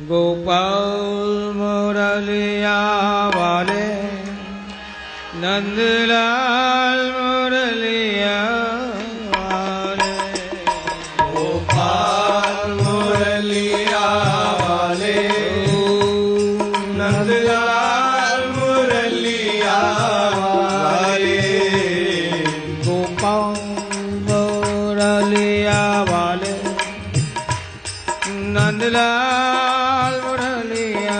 गोपाल मुरलिया वाले नंदलाल मुरलिया वाले गोपाल मुरलिया वाले नंदलाल मुरलिया वाले गोपाल मुरलिया वाले नंदलाल मुरलिया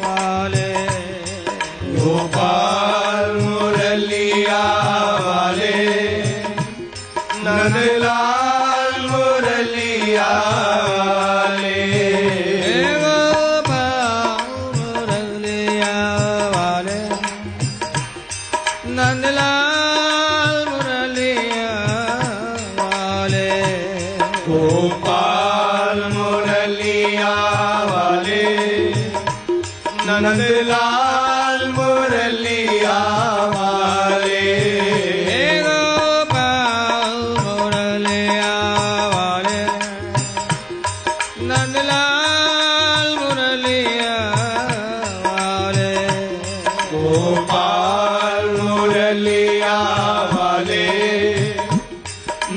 वाले गोपाल मुरलिया वाले नंदलाल मुरलिया वाले गोपाल मुरलिया वाले नंदलाल मुरलिया वाले गोपाल मुरलिया वाले नंदलाल मुरलिया वाले गोपाल मुरलिया वाले नंदलाल मुरलिया वाले गोपाल मुरलिया वाले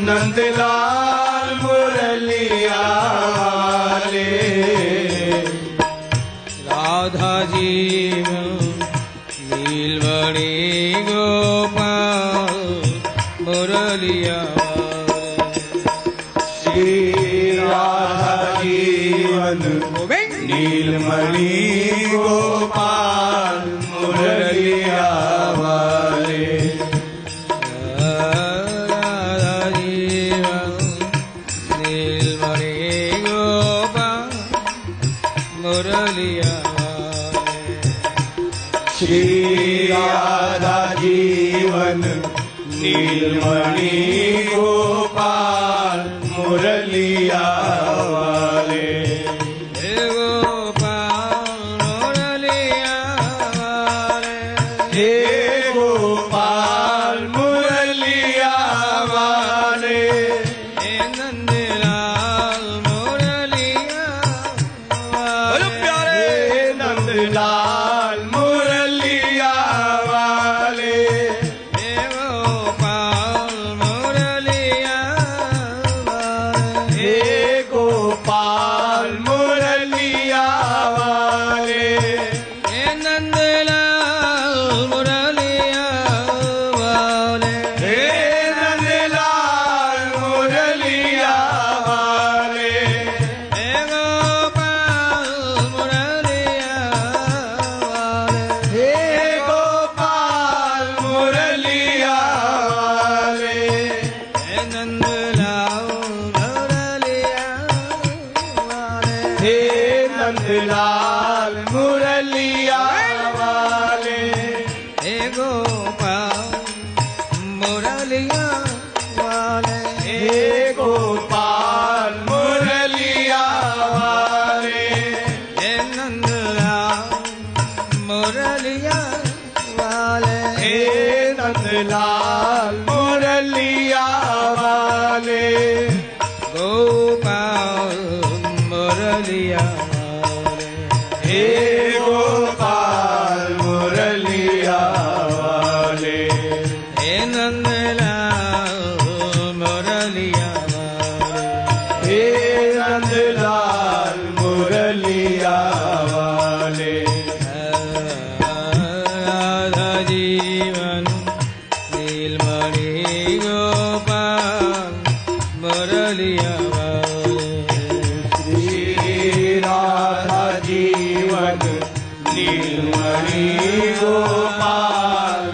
नंदलाल मुरलिया वाले राधा जीवन नीलमणि गोपाल मुरलिया श्री राधा जीवन नीलमणि गोपाल मुरलिया वाले राधा जीवन नीलमणि गोपाल मुरलिया श्री राधा जीवन नीलमणि गोपाल मुरलिया वाले हे गोपाल मुरलिया वाले हे गोपाल मुरलिया वाले हे नंदलाल मुरलिया प्यारे नंदलाल मुरलिया वाले हे गोपाल मुरलिया वाले हे गोपाल मुरलिया वाले हे नंदलाल मुरलिया वाले हे नंदलाल मुरलिया वाले हे गोपाल मुरलिया वाले हे गोपाल मुरलिया वाले हे नंदलाल मुरलिया वाले हे नंदलाल मुरलिया वाले हे गोपाल मुरलिया वाले हे गोपाल मुरलिया वाले हे नंदलाल मुरलिया वाले हे नंदलाल मुरलिया वाले गोपाल मुरलिया वाले हे गोपाल मुरलिया वाले हे नंदलाल मुरलिया वाले हे नंदलाल मुरलिया वाले राधा जीवन नीलमणि गोपाल मुरलिया वाले श्री राधा जीवन नीलमणि गोपाल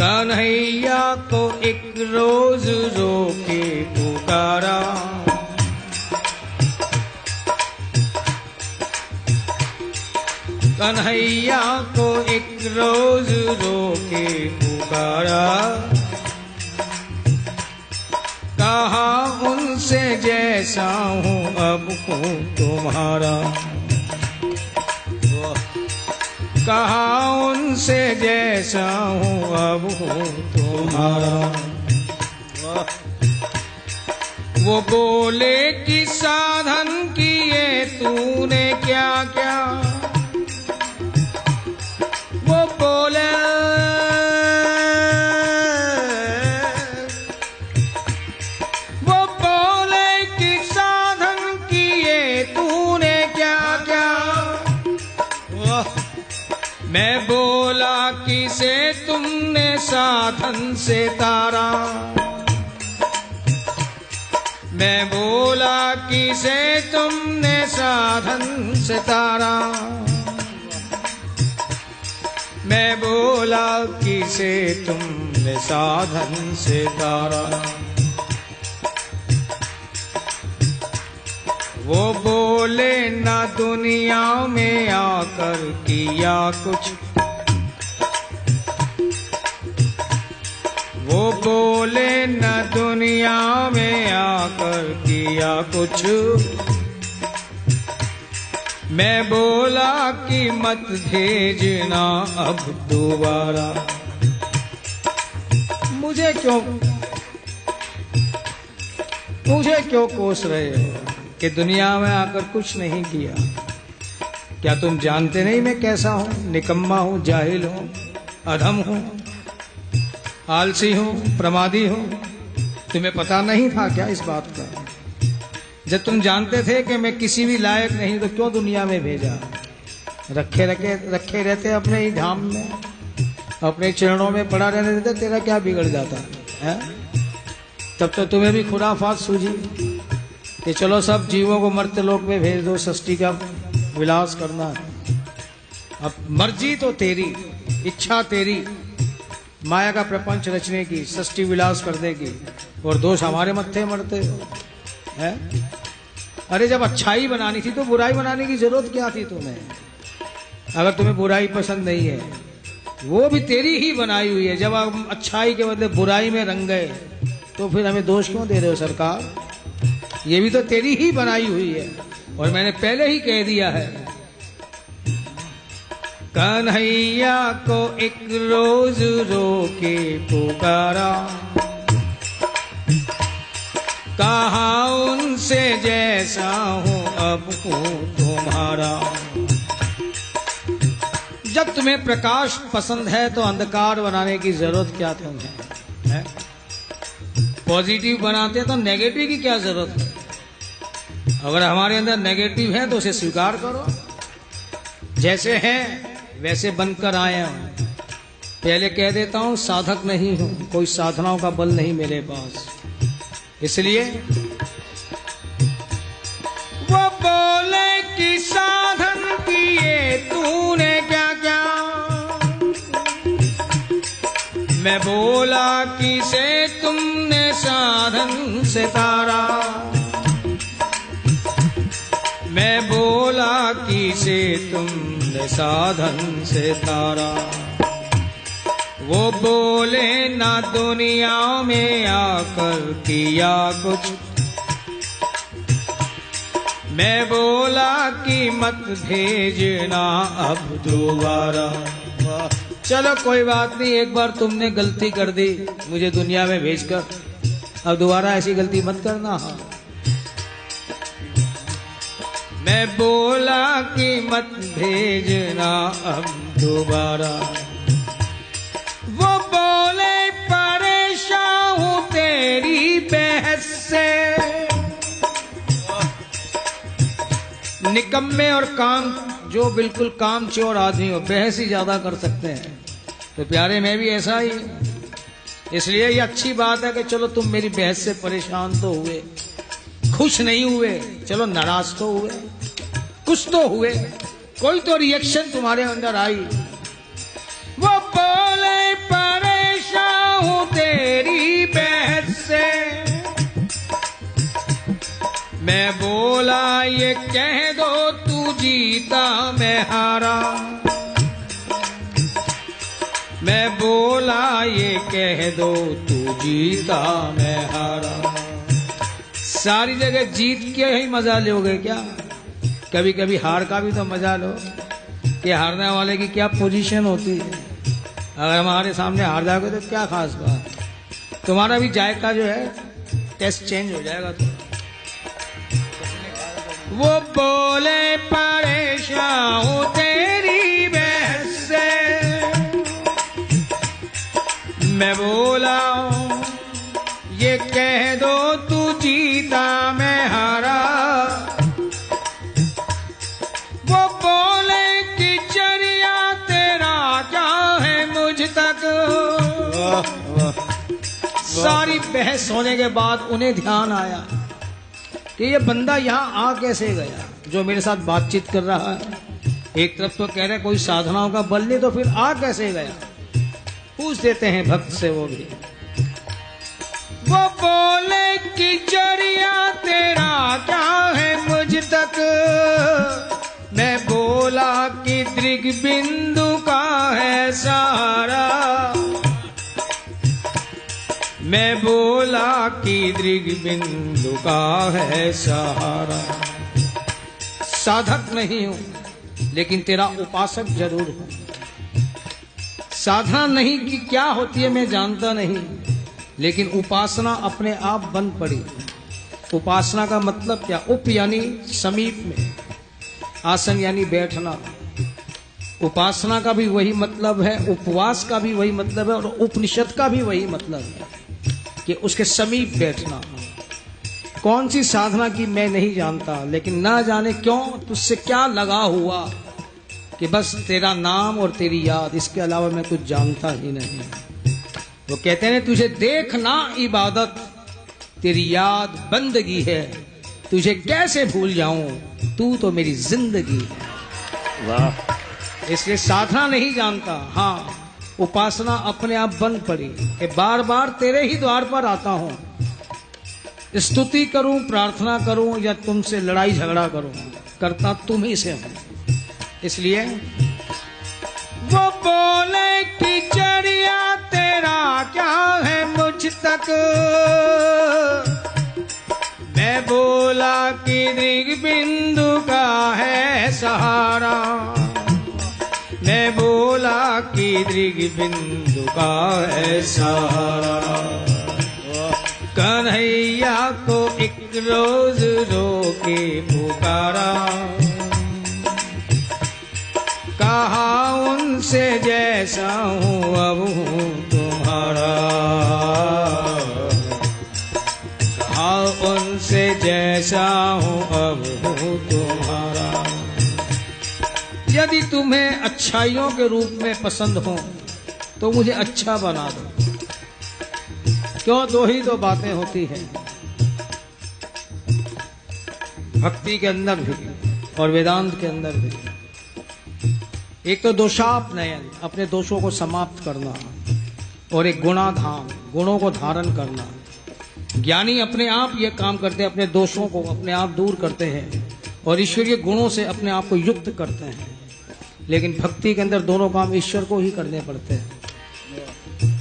कन्हैया को एक रोज रोके पुकारा, कन्हैया को एक रोज रोके पुकारा, कहा उनसे जैसा हूँ अब हूँ तुम्हारा, कहा उनसे जैसा हूँ अब हूँ तुम्हारा। वो बोले कि साधन किए तूने क्या क्या, वो बोले कि साधन किए तूने क्या क्या, मैं बोला किसे तुमने साधन से तारा, मैं बोला किसे तुमने साधन से तारा, मैं बोला किसे तुमने साधन से तारा। वो बोले ना दुनिया में आकर किया कुछ, वो बोले न दुनिया में आकर किया कुछ, मैं बोला कि मत भेजना अब दोबारा। मुझे क्यों कोस रहे हो कि दुनिया में आकर कुछ नहीं किया? क्या तुम जानते नहीं मैं कैसा हूं? निकम्मा हूं, जाहिल हूं, अधम हूं, आलसी हूं, प्रमादी हूं। तुम्हें पता नहीं था क्या इस बात का? जब तुम जानते थे कि मैं किसी भी लायक नहीं तो क्यों दुनिया में भेजा? रखे रखे रहते अपने ही धाम में, अपने चरणों में पड़ा रहने देते, तेरा क्या बिगड़ जाता है? तब तो तुम्हें भी खुराफात सूझी कि चलो सब जीवों को मर्त्य लोक में भेज दो, सृष्टि का विलास करना है। अब मर्जी तो तेरी, इच्छा तेरी, माया का प्रपंच रचने की, सृष्टि विलास करने की, और दोष हमारे मत्थे मरते हो है? अरे जब अच्छाई बनानी थी तो बुराई बनाने की जरूरत क्या थी तुम्हें? अगर तुम्हें बुराई पसंद नहीं है, वो भी तेरी ही बनाई हुई है। जब हम अच्छाई के बदले बुराई में रंग गए तो फिर हमें दोष क्यों दे रहे हो सरकार? ये भी तो तेरी ही बनाई हुई है, और मैंने पहले ही कह दिया है। कन्हैया को एक रोज रोके पुकारा, कहा उनसे जैसा हूँ अब हूँ तुम्हारा। जब तुम्हें प्रकाश पसंद है तो अंधकार बनाने की जरूरत क्या तुम्हें है? पॉजिटिव बनाते तो नेगेटिव की क्या जरूरत है? अगर हमारे अंदर नेगेटिव है तो उसे स्वीकार करो, जैसे हैं वैसे बनकर आए हैं। पहले कह देता हूं, साधक नहीं हूं, कोई साधनाओं का बल नहीं मेरे पास, इसलिए वो बोले कि साधन किए तूने क्या क्या, मैं बोला किसे तुमने साधन से तारा, मैं बोला किसे तुमने साधन से तारा। वो बोले ना दुनिया में आकर किया कुछ, मैं बोला कि मत भेजना अब दोबारा। चलो कोई बात नहीं, एक बार तुमने गलती कर दी मुझे दुनिया में भेजकर, अब दोबारा ऐसी गलती मत करना। हाँ, मैं बोला कि मत भेजना अब दोबारा। वो बोले परेशान हूं तेरी बहस से, निकम्मे और काम जो बिल्कुल कामचोर आदमी हो बहस ही ज्यादा कर सकते हैं, तो प्यारे मैं भी ऐसा ही। इसलिए ये अच्छी बात है कि चलो तुम मेरी बहस से परेशान तो हुए, खुश नहीं हुए, चलो नाराज तो हुए, कुछ तो हुए, कोई तो रिएक्शन तुम्हारे अंदर आई। वो बोले परेशान बोला ये कह दो तू जीता मैं हारा, मैं बोला ये कह दो तू जीता मैं हारा। सारी जगह जीत के ही मजा लोगे क्या? कभी कभी हार का भी तो मजा लो कि हारने वाले की क्या पोजीशन होती है। अगर हमारे सामने हार जाओगे तो क्या खास बात, तुम्हारा भी जायका जो है टेस्ट चेंज हो जाएगा। तो वो बोले परेशान हूं तेरी बहस से, मैं बोला ये कह दो तू जीता मैं हारा। वो बोले कि चरिया तेरा क्या है मुझ तक। सारी बहस होने के बाद उन्हें ध्यान आया कि ये बंदा यहाँ आ कैसे गया जो मेरे साथ बातचीत कर रहा है। एक तरफ तो कह रहे कोई साधनाओं का बल नहीं, तो फिर आ कैसे गया? पूछ देते हैं भक्त से वो भी। वो बोले कि जरिया तेरा क्या है मुझ तक, मैं बोला कि दृग बिंदु का है सहारा, मैं बोला कि दृग बिंदु का है सहारा। साधक नहीं हूं लेकिन तेरा उपासक जरूर हूं। साधना नहीं कि क्या होती है मैं जानता नहीं, लेकिन उपासना अपने आप बन पड़ी। उपासना का मतलब क्या? उप यानी समीप में, आसन यानी बैठना। उपासना का भी वही मतलब है, उपवास का भी वही मतलब है, और उपनिषद का भी वही मतलब है कि उसके समीप बैठना। कौन सी साधना की मैं नहीं जानता, लेकिन ना जाने क्यों तुझसे क्या लगा हुआ कि बस तेरा नाम और तेरी याद, इसके अलावा मैं कुछ जानता ही नहीं। वो कहते हैं तुझे देखना इबादत, तेरी याद बंदगी है, तुझे कैसे भूल जाऊं, तू तो मेरी जिंदगी है। वाह। इसलिए साधना नहीं जानता, हाँ उपासना अपने आप बन पड़ी कि बार बार तेरे ही द्वार पर आता हूं, स्तुति करूं, प्रार्थना करूं या तुमसे लड़ाई झगड़ा करूं, करता तुम ही से हूं। इसलिए वो बोले कि चरिया तेरा क्या है मुझ तक, मैं बोला कि दृग बिंदु का है सहारा, मैं बोला कि दृग बिंदु का है सहारा। कन्हैया को एक रोज रोके पुकारा, कहा उनसे जैसा हूँ अब हूँ तुम्हारा, कहा उनसे जैसा हूँ अब हूँ तुम्हारा। यदि तुम्हें अच्छाइयों के रूप में पसंद हो तो मुझे अच्छा बना दो। क्यों? दो ही तो बातें होती हैं भक्ति के अंदर भी और वेदांत के अंदर भी। एक तो दोषापनयन, अपने दोषों को समाप्त करना, और एक गुणाधाम, गुणों को धारण करना। ज्ञानी अपने आप ये काम करते हैं, अपने दोषों को अपने आप दूर करते हैं और ईश्वरीय गुणों से अपने आप को युक्त करते हैं। लेकिन भक्ति के अंदर दोनों काम ईश्वर को ही करने पड़ते हैं।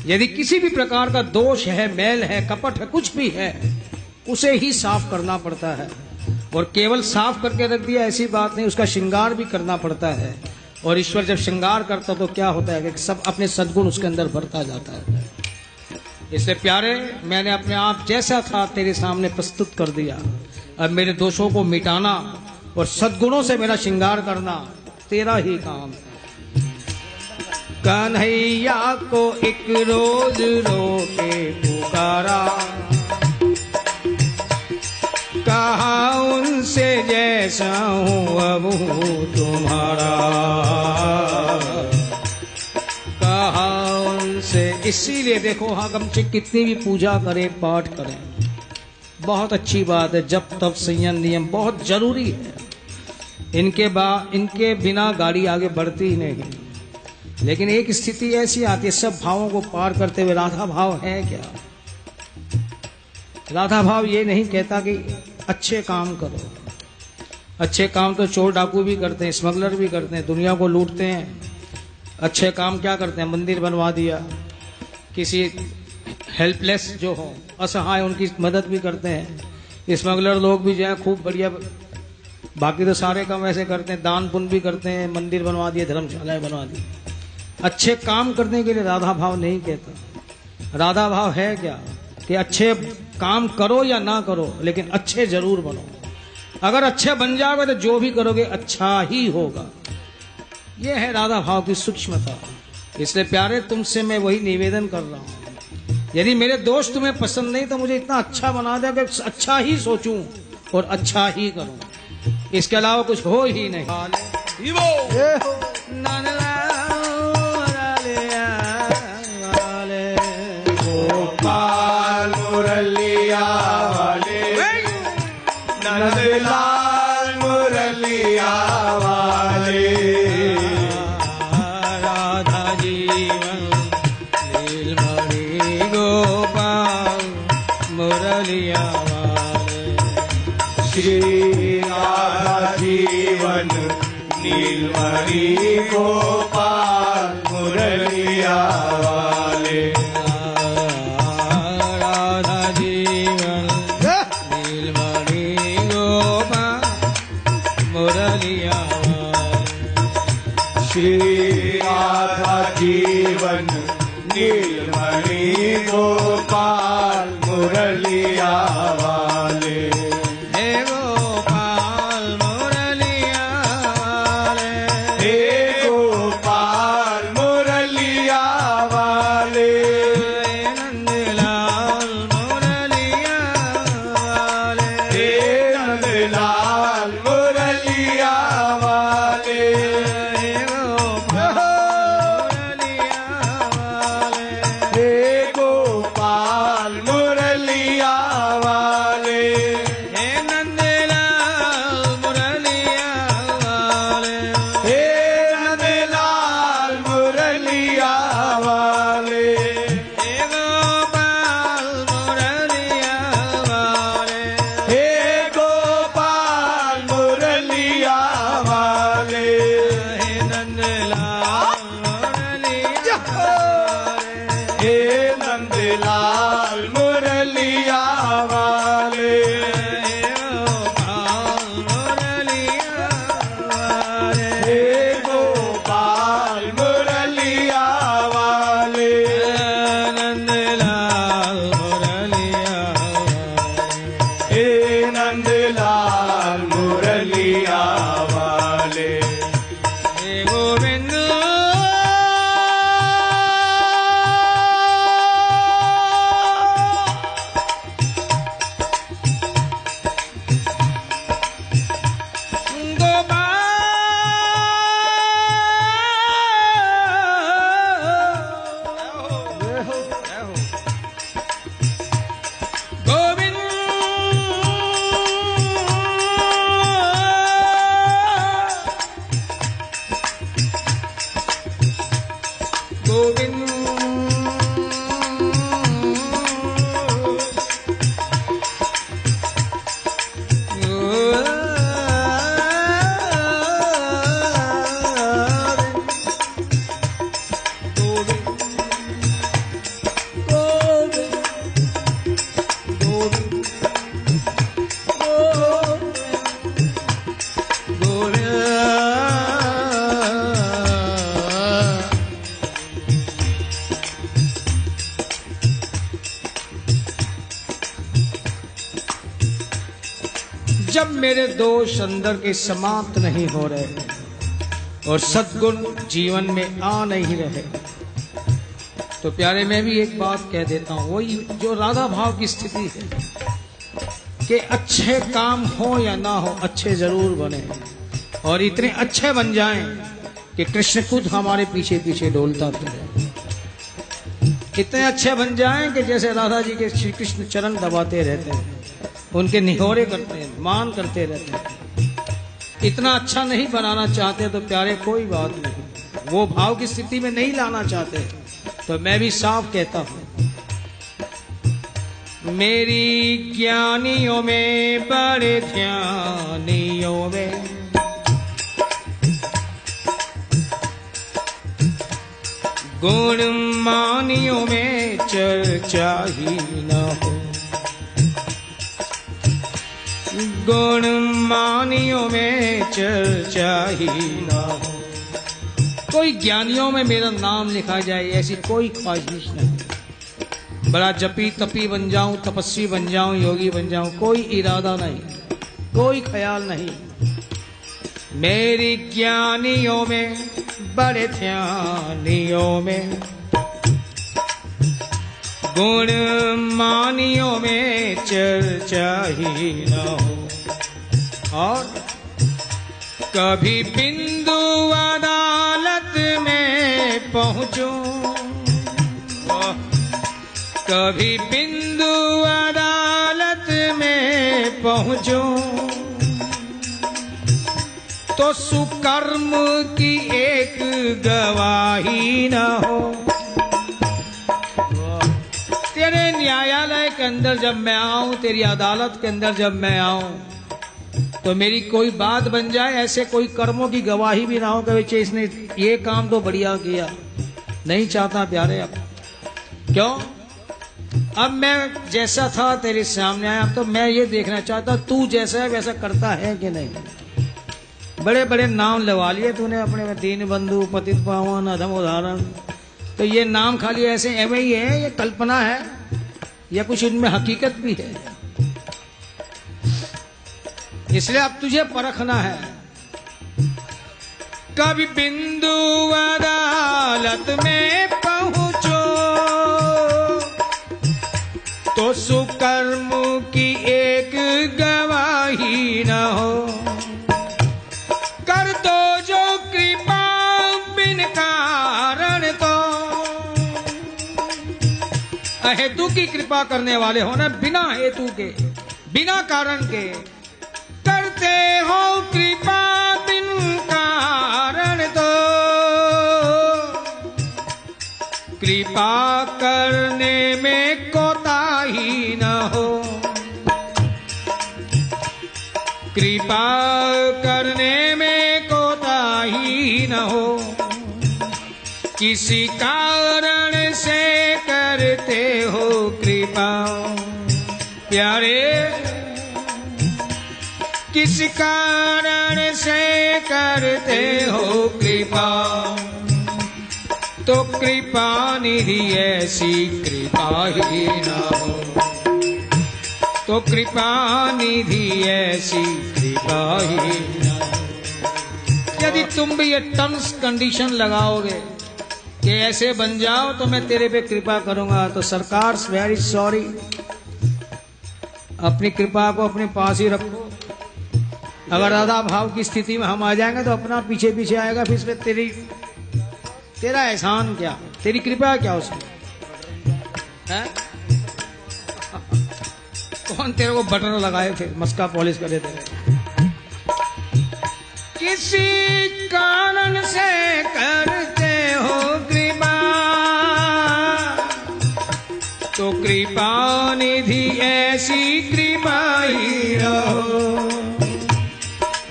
यदि किसी भी प्रकार का दोष है, मैल है, कपट है, कुछ भी है, उसे ही साफ करना पड़ता है। और केवल साफ करके रख दिया ऐसी बात नहीं, उसका श्रृंगार भी करना पड़ता है। और ईश्वर जब श्रृंगार करता तो क्या होता है कि सब अपने सद्गुण उसके अंदर भरता जाता है। इसलिए प्यारे, मैंने अपने आप जैसा था तेरे सामने प्रस्तुत कर दिया। अब मेरे दोषों को मिटाना और सद्गुणों से मेरा श्रृंगार करना तेरा ही काम है। कन्हैया को एक रोज रोके पुकारा, कहा उनसे जैसा हूँ अब हूँ तुम्हारा, कहा उनसे। इसीलिए देखो आगमचे कितनी भी पूजा करें, पाठ करें, बहुत अच्छी बात है। जब तब संयम नियम बहुत जरूरी है। इनके बिना गाड़ी आगे बढ़ती ही नहीं। लेकिन एक स्थिति ऐसी आती है, सब भावों को पार करते हुए। राधा भाव है क्या? राधा भाव ये नहीं कहता कि अच्छे काम करो, अच्छे काम तो चोर डाकू भी करते हैं, स्मगलर भी करते हैं, दुनिया को लूटते हैं। अच्छे काम क्या करते हैं? मंदिर बनवा दिया, किसी हेल्पलेस जो हो, असहाय, उनकी मदद भी करते हैं। स्मगलर लोग भी जो है खूब बढ़िया, बाकी तो सारे काम ऐसे करते हैं, दान पुण्य भी करते हैं, मंदिर बनवा दिए, धर्मशालाएं बनवा दी। अच्छे काम करने के लिए राधा भाव नहीं कहता। राधा भाव है क्या कि अच्छे काम करो या ना करो, लेकिन अच्छे जरूर बनो। अगर अच्छे बन जाओगे तो जो भी करोगे अच्छा ही होगा। यह है राधा भाव की सूक्ष्मता। इसलिए प्यारे, तुमसे मैं वही निवेदन कर रहा हूं, यदि मेरे दोस्त तुम्हें पसंद नहीं तो मुझे इतना अच्छा बना दे कि अच्छा ही सोचूं और अच्छा ही करूं, इसके अलावा कुछ हो ही नहीं। गोपाल मुरलिया वाले, नंदलाल मुरलिया वाले, राधा जीवन नीलमणि गोपाल मुरलिया वाले। श्री राधा जीवन नीलमणि गोपाल मुरलिया वाले, राधा जीवन नीलमणि गोपाल मुरलिया वाले। श्री राधा जीवन नीलमणि गोपाल मुरलिया वाले, हे गोपाल मुरलिया वाले, हे गोपाल मुरलिया वाले, नंदलाल मुरलिया वाले, हे नंदलाल मुरलिया वाले, हे गोपाल मुरलिया वाले, हे गोपाल मुरलिया वाले, हे नंदलाल मुरलिया वाले, हे नंदलाल मुरलिया वाले, हे गोपाल मुरलिया वाले, हे गोपाल मुरलिया वाले, हे नंदलाल मुरलिया वाले, हे नंदलाल मुरलिया वाले, हे गोपाल मुरलिया वाले, हे गोपाल मुरलिया वाले, नंदलाल मुरलिया वाले, हे नंदलाल मुरलिया वाले, हे गोविंद जब मेरे दोष अंदर के समाप्त नहीं हो रहे और सद्गुण जीवन में आ नहीं रहे, तो प्यारे मैं भी एक बात कह देता हूं, वही जो राधा भाव की स्थिति है कि अच्छे काम हो या ना हो, अच्छे जरूर बने और इतने अच्छे बन जाएं कि कृष्ण खुद हमारे पीछे पीछे डोलता फिरे। इतने अच्छे बन जाएं कि जैसे राधा जी के श्री कृष्ण चरण दबाते रहते हैं, उनके निहोरे करते हैं, मान करते रहते हैं। इतना अच्छा नहीं बनाना चाहते तो प्यारे कोई बात नहीं, वो भाव की स्थिति में नहीं लाना चाहते तो मैं भी साफ कहता हूं मेरी ज्ञानियों में बड़े ध्यानियों में गुण मानियों में चर्चा ही न हो। गुण मानियों में चर्चा ही न हो। कोई ज्ञानियों में मेरा नाम लिखा जाए ऐसी कोई ख्वाहिश नहीं। बड़ा जपी तपी बन जाऊं, तपस्वी बन जाऊं, योगी बन जाऊं, कोई इरादा नहीं, कोई ख्याल नहीं। मेरी ज्ञानियों में बड़े ध्यानियों में गुण मानियों में चर्चा ही न हो। और कभी बिंदु अदालत में पहुंचूं, कभी बिंदु अदालत में पहुंचूं तो सुकर्म की एक गवाही न हो। तेरे न्यायालय के अंदर जब मैं आऊं, तेरी अदालत के अंदर जब मैं आऊं, तो मेरी कोई बात बन जाए, ऐसे कोई कर्मों की गवाही भी ना हो कि इसने ये काम तो बढ़िया किया। नहीं चाहता प्यारे। अब क्यों? अब मैं जैसा था तेरे सामने आया, अब तो मैं ये देखना चाहता तू जैसा है वैसा करता है कि नहीं। बड़े बड़े नाम लगा लिए तूने अपने, दीन बंधु, पतित पावन, अधम उदाहरण। तो ये नाम खाली ऐसे एवं ही है, ये कल्पना है या कुछ इनमें हकीकत भी है? इसलिए अब तुझे परखना है। कभी बिंदु अदालत में पहुंचो तो सुकर्म की एक गवाही न हो। कर दो जो कृपा बिन कारण, तो अहेतु की कृपा करने वाले हो ना, बिना हेतु के, बिना कारण के करते हो कृपा बिन कारण, तो कृपा करने में कोताही न हो। कृपा करने में कोताही न हो। किसी कारण से करते हो कृपा प्यारे, किस कारण से करते हो कृपा, तो कृपा निधि ऐसी कृपा ही ना हो। तो कृपा निधि ऐसी कृपा ही ना हो। यदि तुम भी ये टर्म्स कंडीशन लगाओगे कि ऐसे बन जाओ तो मैं तेरे पे कृपा करूंगा, तो सरकार वेरी सॉरी, अपनी कृपा को अपने पास ही रखो। अगर राधा भाव की स्थिति में हम आ जाएंगे तो अपना पीछे पीछे आएगा, फिर इसमें तेरा एहसान क्या, तेरी कृपा क्या उसमें है? कौन तेरे को बटन लगाए थे, मस्का पॉलिश करे थे? किसी कारण से करते हो कृपा, तो कृपा निधि ऐसी कृपा ही रहो।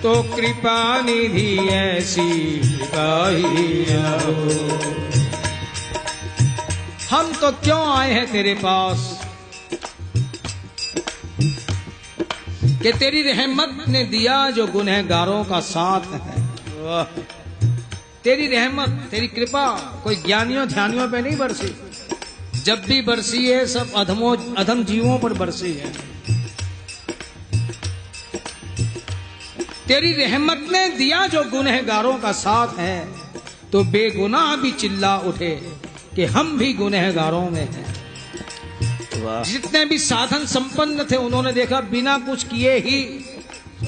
तो कृपा निधि ऐसी कृपा ही रहो। हम तो क्यों आए हैं तेरे पास कि तेरी रहमत ने दिया जो गुनहगारों का साथ है। तेरी रहमत, तेरी कृपा कोई ज्ञानियों ध्यानियों पे नहीं बरसी, जब भी बरसी है सब अधम जीवों पर बरसी है। तेरी रहमत ने दिया जो गुनहगारों का साथ है, तो बेगुनाह भी चिल्ला उठे कि हम भी गुनहगारों में हैं। जितने भी साधन संपन्न थे उन्होंने देखा बिना कुछ किए ही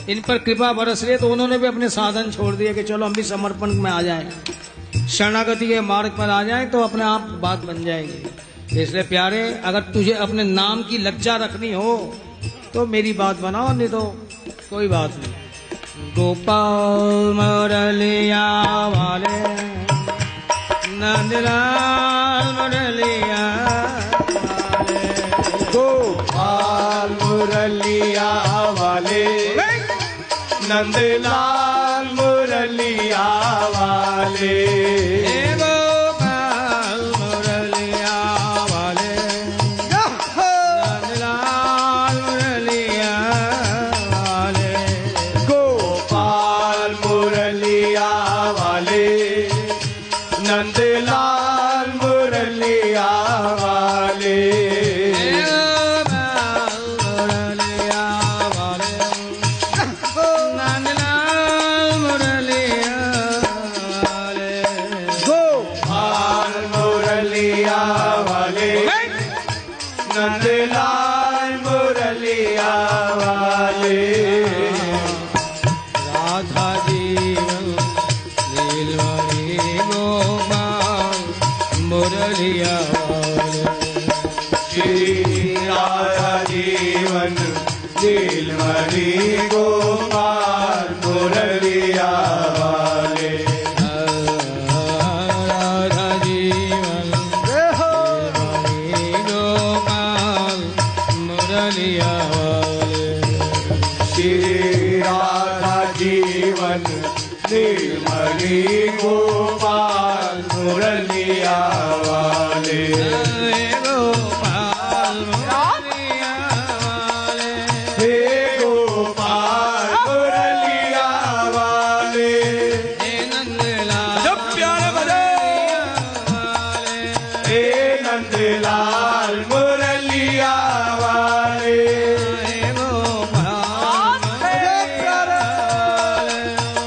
इन पर कृपा बरस रही, तो उन्होंने भी अपने साधन छोड़ दिए कि चलो हम भी समर्पण में आ जाएं, शरणागति के मार्ग पर आ जाएं, तो अपने आप बात बन जाएगी। इसलिए प्यारे, अगर तुझे अपने नाम की लज्जा रखनी हो तो मेरी बात बनाओ, नहीं तो कोई बात नहीं। गोपाल मुरलिया वाले, नंदलाल मुरलिया वाले, गोपाल नंदलाल मुरलिया वाले हे गोपाल मुरलिया वाले नंदलाल मुरलिया वाले गोपाल मुरलिया वाले नंदलाल मुरलिया वाले नंदलाल मुरलिया वाले राधा जीवन नीलमणि गोपाल मुरलिया वाले श्री राधा जीवन नीलमणि गोपाल मुरलिया वाले राधा जीवन नीलमणि गोपाल मुरलिया वाले श्री राधा जीवन नीलमणि गोपाल मुरलिया वाले गोपाल मुरलिया वाले हे गोपाल मुरलिया वाले हे नंदलाल जब प्यारे बजे वाले हे नंदलाल मुरलिया वाले हे गोपाल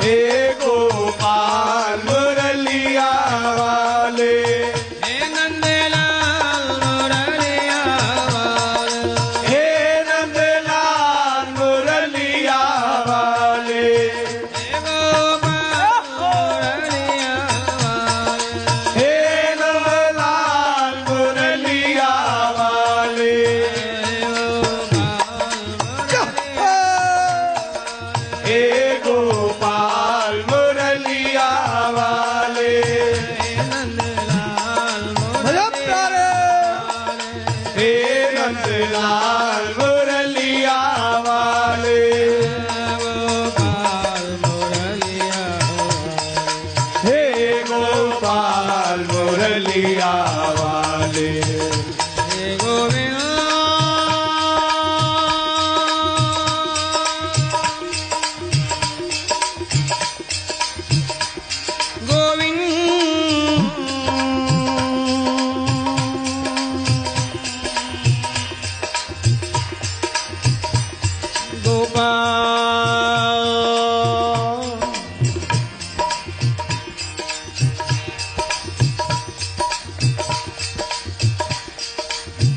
हे गोपाल मुरलिया वाले हे नंदलाल मुरलिया वाले हे नंदलाल मुरलिया वाले हे गोपाल मुरलिया वाले हे नंदलाल मुरलिया वाले हे गोपाल मुरलिया वाले हे नंदलाल मुरलिया वाले हे गोपाल मुरलिया वाले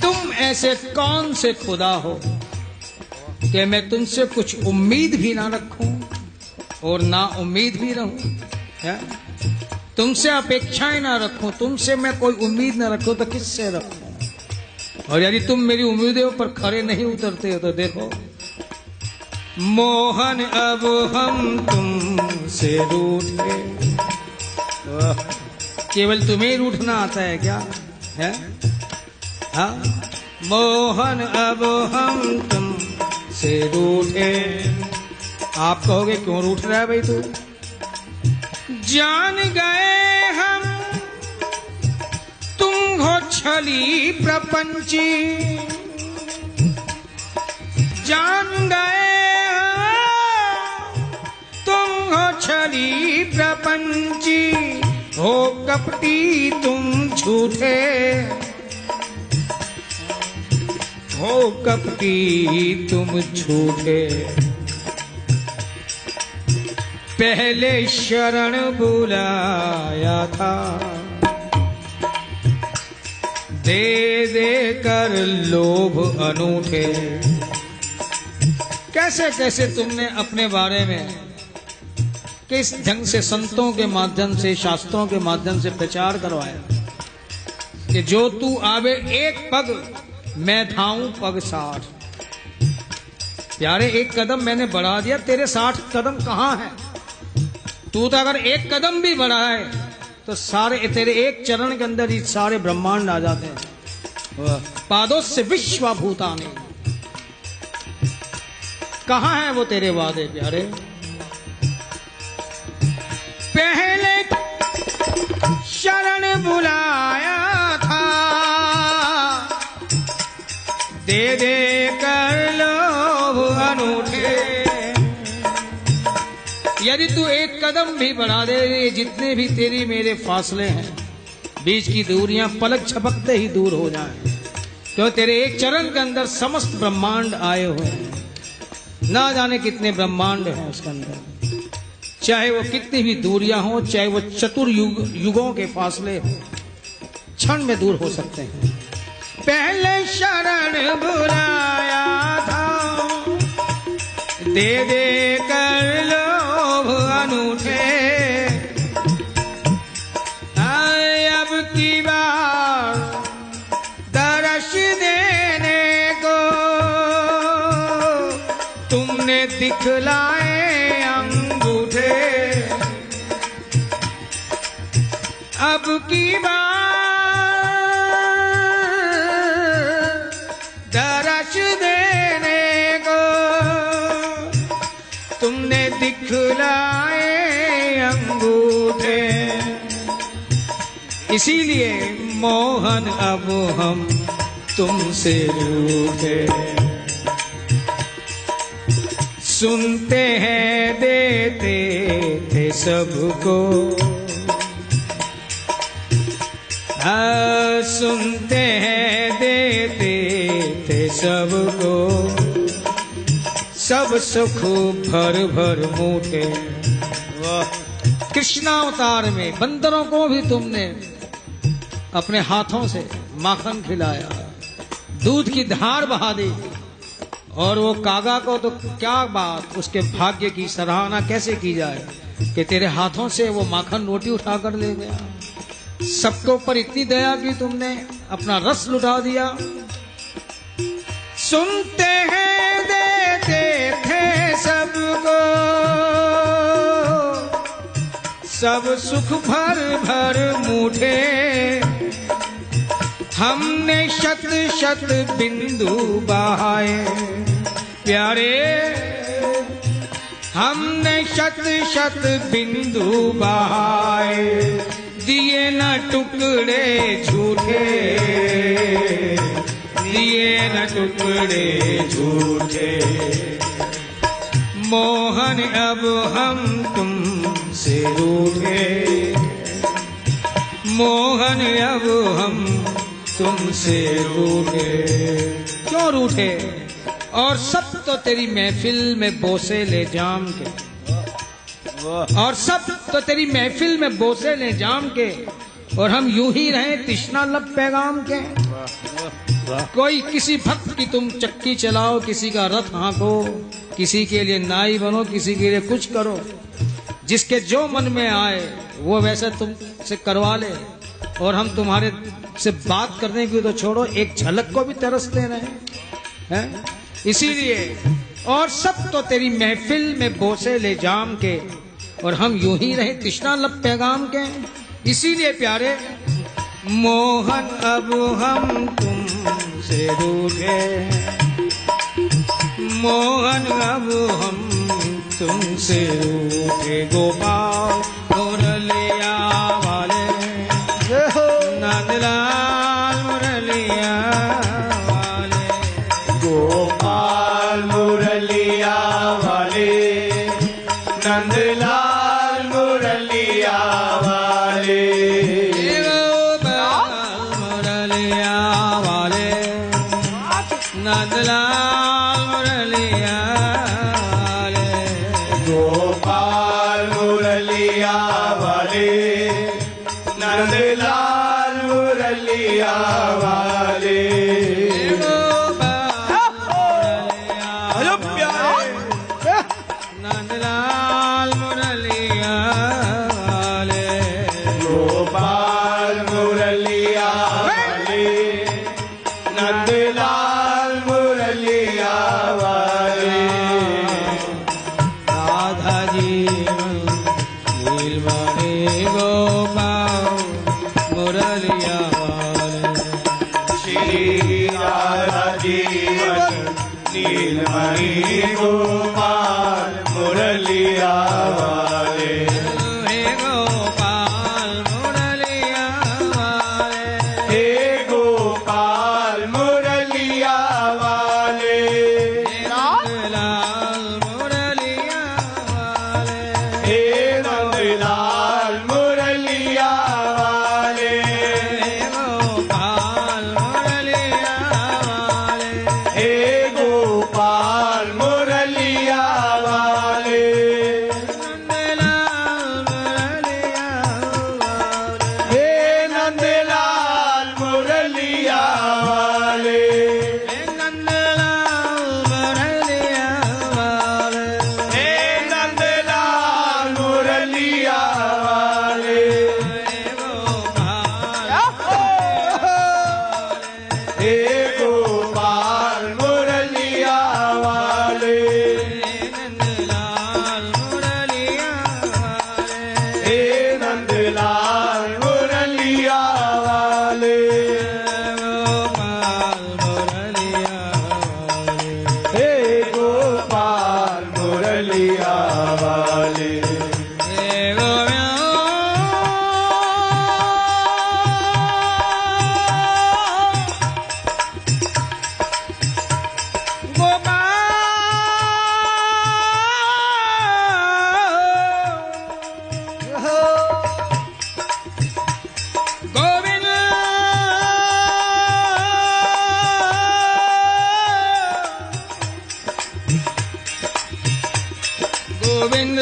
तुम ऐसे कौन से खुदा हो कि मैं तुमसे कुछ उम्मीद भी ना रखूं और ना उम्मीद भी रहूं है? तुमसे अपेक्षाएं ना रखूं, तुमसे मैं कोई उम्मीद ना रखूं तो किससे रखूं? और यदि तुम मेरी उम्मीदों पर खरे नहीं उतरते हो तो देखो, मोहन अब हम तुमसे रूठे। वाह, केवल तुम्हें रूठना आता है क्या है? हाँ, मोहन अब हम तुमसे रूठे। आप कहोगे क्यों रूठ रहा है भाई तू? जान गए हम तुम हो छली प्रपंची, जान गए हम तुम हो छली प्रपंची, हो कपटी तुम झूठे, हो कपटी तुम झूठे। पहले शरण बुलाया था, दे दे कर लोभ अनूठे। कैसे कैसे तुमने अपने बारे में किस ढंग से संतों के माध्यम से, शास्त्रों के माध्यम से प्रचार करवाया कि जो तू आवे एक पग मैं धाऊं पग 60। प्यारे, एक कदम मैंने बढ़ा दिया, तेरे 60 कदम कहाँ है? तू तो अगर एक कदम भी बढ़ाए तो सारे तेरे एक चरण के अंदर ही सारे ब्रह्मांड आ जाते हैं। पादों से विश्वभूतानि, कहाँ है वो तेरे वादे प्यारे? पहले शरण बुलाया था, दे दे कर लोभ अनूठे। यदि तू एक कदम भी बढ़ा दे, जितने भी तेरी मेरे फासले हैं, बीच की दूरियां पलक झपकते ही दूर हो जाएं, क्यों तेरे एक चरण के अंदर समस्त ब्रह्मांड आए हुए हैं। ना जाने कितने ब्रह्मांड हैं उसके अंदर, चाहे वो कितनी भी दूरियां हो, चाहे वो युगों के फासले हो, क्षण में दूर हो सकते हैं। पहले शरण बुलाया था, दे दे कर लोभ अनूठे। अब की बार दर्श देने को तुमने दिखलाए अंगूठे। अब की बार दर्श देने को तुमने दिखलाए अंगूठे। इसीलिए मोहन अब हम तुमसे रूठे। सुनते हैं देते थे सबको, सुनते हैं देते थे सबको, सब सुख भर भर मूठे। कृष्णावतार में बंदरों को भी तुमने अपने हाथों से माखन खिलाया, दूध की धार बहा दी, और वो कागा को तो क्या बात, उसके भाग्य की सराहना कैसे की जाए कि तेरे हाथों से वो माखन रोटी उठाकर ले गया। सबके ऊपर इतनी दया की तुमने, अपना रस लुटा दिया। सुनते हैं देते थे सबको, सब सुख भर भर मूठे। हमने शत शत बिंदु बहाए प्यारे, हमने शत शत बिंदु बहाए, दिए न टुकड़े झूठे, दिए न टुकड़े झूठे। मोहन अब हम तुमसे रूठे, मोहन अब हम तुमसे रूठे। क्यों रूठे? और सब तो तेरी महफिल में बोसे ले जाम के, और सब तो तेरी महफिल में बोसे ले जाम के, और हम यूं ही रहे तृष्णा लब पैगाम के। कोई किसी भक्त की तुम चक्की चलाओ, किसी का रथ हाँको, किसी के लिए नाई बनो, किसी के लिए कुछ करो, जिसके जो मन में आए वो वैसे तुमसे करवा ले। और हम तुम्हारे से बात करने की तो छोड़ो, एक झलक को भी तरसते रहे हैं। इसीलिए और सब तो तेरी महफिल में बोसे ले जाम के, और हम यूं ही रहे तृष्णा लब पैगाम के। इसीलिए प्यारे मोहन अब हम तुमसे रूठे, मोहन अब हम तुमसे रूठे। गोपाल मुरलिया वाले, नंदलाल मुरलिया वाले, गोपाल मुरलिया वाले, नंदलाल मुरलिया वाले, गोपाल मुरलिया वाले, नंदलाल मुरलिया वाले, गोपाल मुरलिया वाले, नंदलाल मुरलिया वाले। नंदलाल मुरलिया वाले, गोपाल मुरलिया वाले, नंदलाल मुरलिया वाले। राधा जीवन नीलमणि गोपाल मुरलिया वाले, श्री राधा जीवन नीलमणि गोपाल मुरलिया वाले, हे गोविंद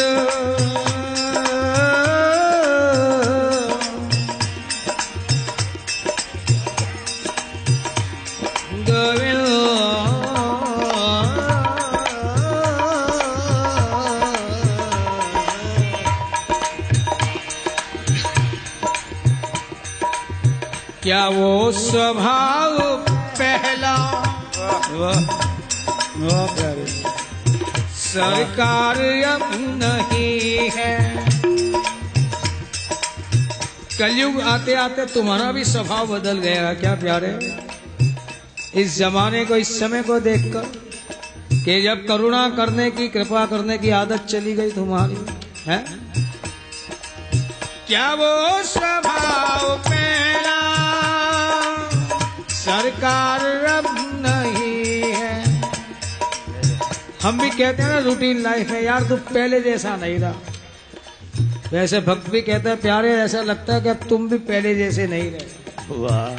क्या वो स्वभाव पहला सरकार अब नहीं है। कलयुग आते आते तुम्हारा भी स्वभाव बदल गया क्या प्यारे? इस जमाने को, इस समय को देखकर कि जब करुणा करने की, कृपा करने की आदत चली गई तुम्हारी है। क्या वो स्वभाव पहला सरकार अब नहीं है। हम भी कहते हैं ना रूटीन लाइफ है, यार तू पहले जैसा नहीं रहा। वैसे भक्त भी कहते हैं प्यारे, ऐसा लगता है कि अब तुम भी पहले जैसे नहीं रहे। वाह,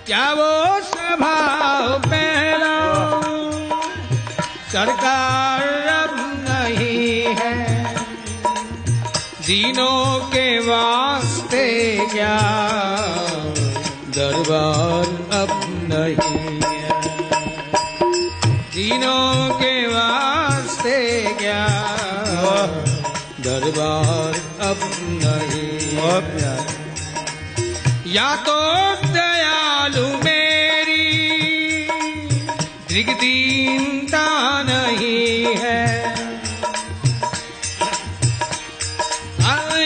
क्या वो स्वभाव पहला सरकार अब नहीं है। जीनों के वास्ते क्या दरबार अब नहीं है। जीनों के वास्ते क्या दरबार अब नहीं है। या तो दयालु मेरी दृग्दीनता नहीं है,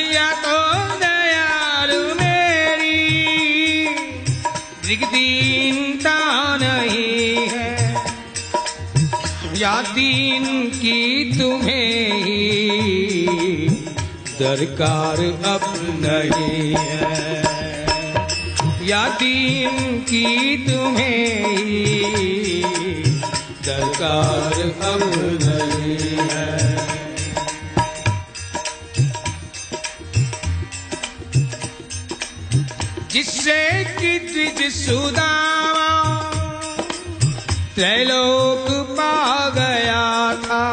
या तो दयालु मेरी दृग्दीनता नहीं है, या दीन की तुम्हें ही दरकार अब नहीं है। या दीन की तुम्हें ही दरकार अब नहीं है। जिससे कि द्विज सुदामा त्रैलोक पा गया था,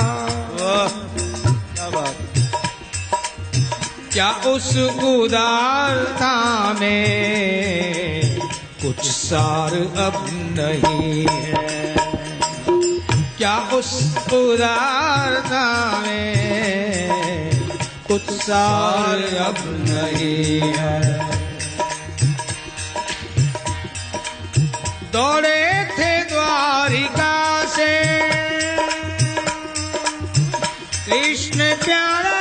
क्या उस उदारता में कुछ सार अब नहीं है। क्या उस उदारता में कुछ सार अब नहीं है। दौड़े थे द्वारिका से कृष्ण प्यारा,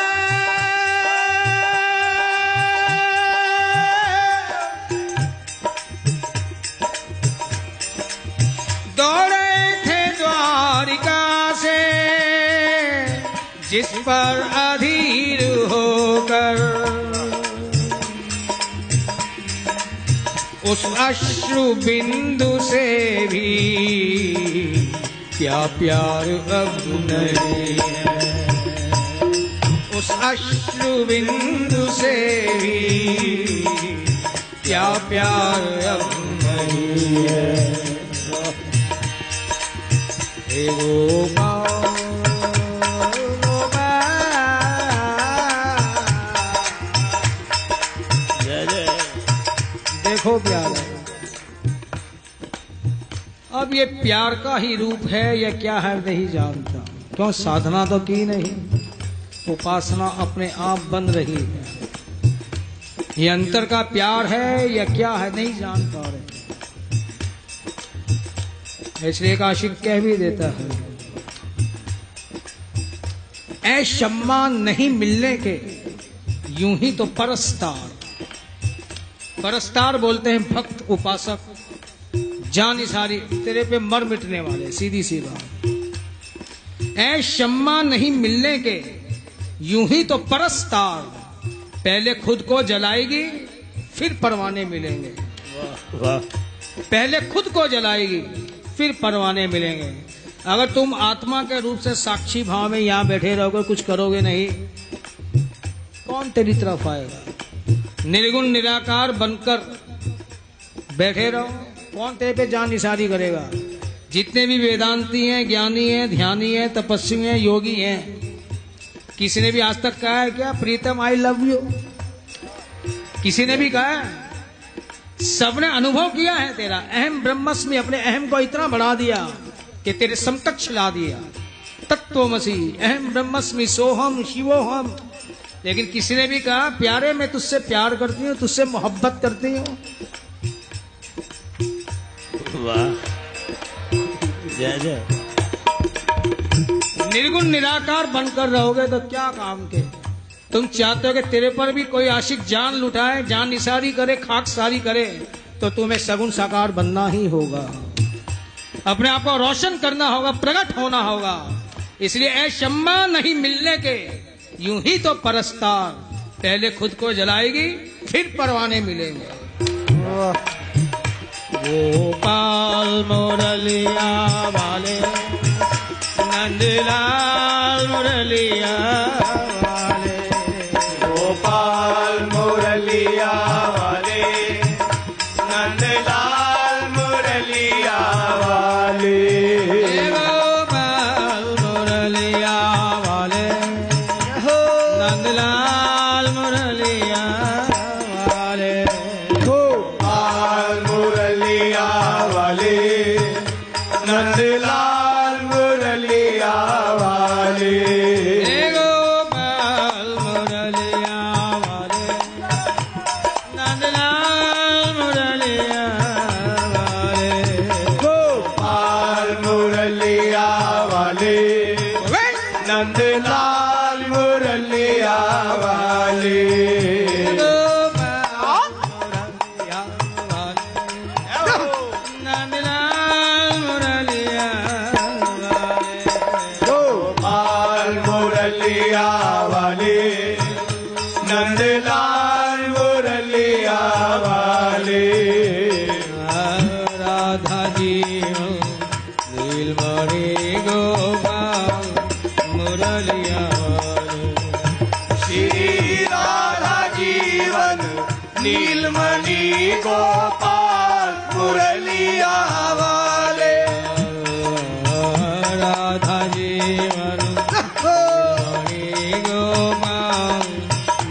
दौड़े थे द्वारिका से जिस पर अधीर होकर उस अश्रु बिंदु से भी क्या प्यार अब नहीं है। उस अश्रु बिंदु से भी क्या प्यार अब नहीं है। हे गोपाल देखो प्यार है। अब ये प्यार का ही रूप है या क्या है नहीं जानता, क्यों साधना तो की नहीं, उपासना अपने आप बन रही है। ये अंतर का प्यार है या क्या है नहीं जान पा रहे। इसलिए एक आशिक कह भी देता है, ऐ शम्मा नहीं मिलने के यूं ही तो परस्तार। परस्तार बोलते हैं भक्त उपासक, जान सारी तेरे पे मर मिटने वाले, सीधी सी बात। ऐ शम्मा नहीं मिलने के यूं ही तो परस्तार, पहले खुद को जलाएगी फिर परवाने मिलेंगे। वाह वाह। पहले खुद को जलाएगी फिर परवाने मिलेंगे। अगर तुम आत्मा के रूप से साक्षी भाव में यहां बैठे रहोगे, कुछ करोगे नहीं, कौन तेरी तरफ आएगा? निर्गुण निराकार बनकर बैठे रहो, कौन तेरे पे जान निसारी करेगा? जितने भी वेदांती हैं, ज्ञानी हैं, ध्यानी हैं, तपस्वी हैं, योगी हैं, किसी ने भी आज तक कहा है क्या प्रीतम आई लव यू? किसी ने भी कहा है? सबने अनुभव किया है तेरा अहम ब्रह्मस्मि, अपने अहम को इतना बढ़ा दिया कि तेरे समकक्ष ला दिया। तत्वमसि अहम ब्रह्मस्मि सोहम शिवोहम। लेकिन किसी ने भी कहा प्यारे मैं तुझसे प्यार करती हूँ, तुझसे मोहब्बत करती हूँ। वाह, जय जय। निर्गुण निराकार बनकर रहोगे तो क्या काम के? तुम चाहते हो कि तेरे पर भी कोई आशिक जान लुटाए, जान निसारी करे, खाक सारी करे, तो तुम्हें सगुण साकार बनना ही होगा। अपने आप को रोशन करना होगा, प्रकट होना होगा। इसलिए ऐ शम्मा नहीं मिलने के यूं ही तो परस्तार, पहले खुद को जलाएगी फिर परवाने मिलेंगे। गोपाल मुरलिया वाले, नंदलाल मुरलिया वाले, गोपाल मुरलिया वाले, नंदलाल मुरलिया वाले, गोपाल मुरलिया वाले, नंदलाल मुरलिया वाले, गोपाल मुरलिया वाले, नंदलाल मुरलिया वाले, गोपाल मुरलिया वाले, नंदलाल मुरलिया वाले, गोपाल मुरलिया वाले, नंदलाल मुरलिया वाले, गोपाल मुरलिया वाले, नंदलाल मुरलिया वाले, राधा जी नीलमणि गोपाल मुरलिया वाले, श्री राधा जीवन नीलमणि गोपाल मुरलिया वाले, राधा जीवन नीलमणि गोपाल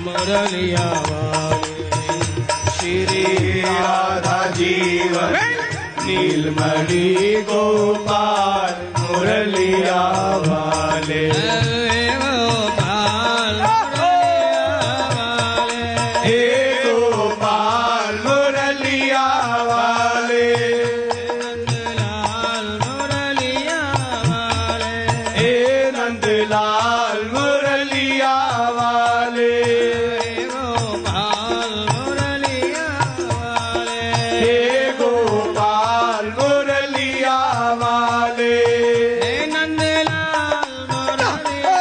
मुरलिया वाले, श्री राधा जीवन नीलमणि गोपाल मुरलिया वाले, गोपाल मुरलिया वाले, हे नंदलाल मुरलिया वाले, गोपाल मुरलिया वाले, हे गोपाल मुरलिया वाले, नंदलाल मुरलिया,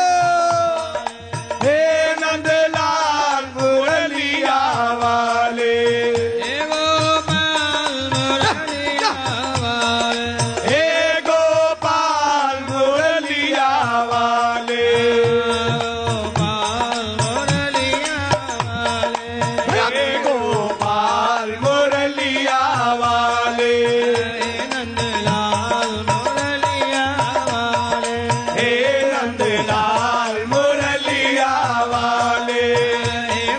हे नंदलाल मुरलिया वाले, गोपाल मुरलिया वाले, हे गोपाल मुरलिया वाले, गोपाल मुरलिया वाले, हे गोपाल मुरलिया वाले, नंदलाल मुरलिया वाले, हे नंदलाल मुरलिया वाले,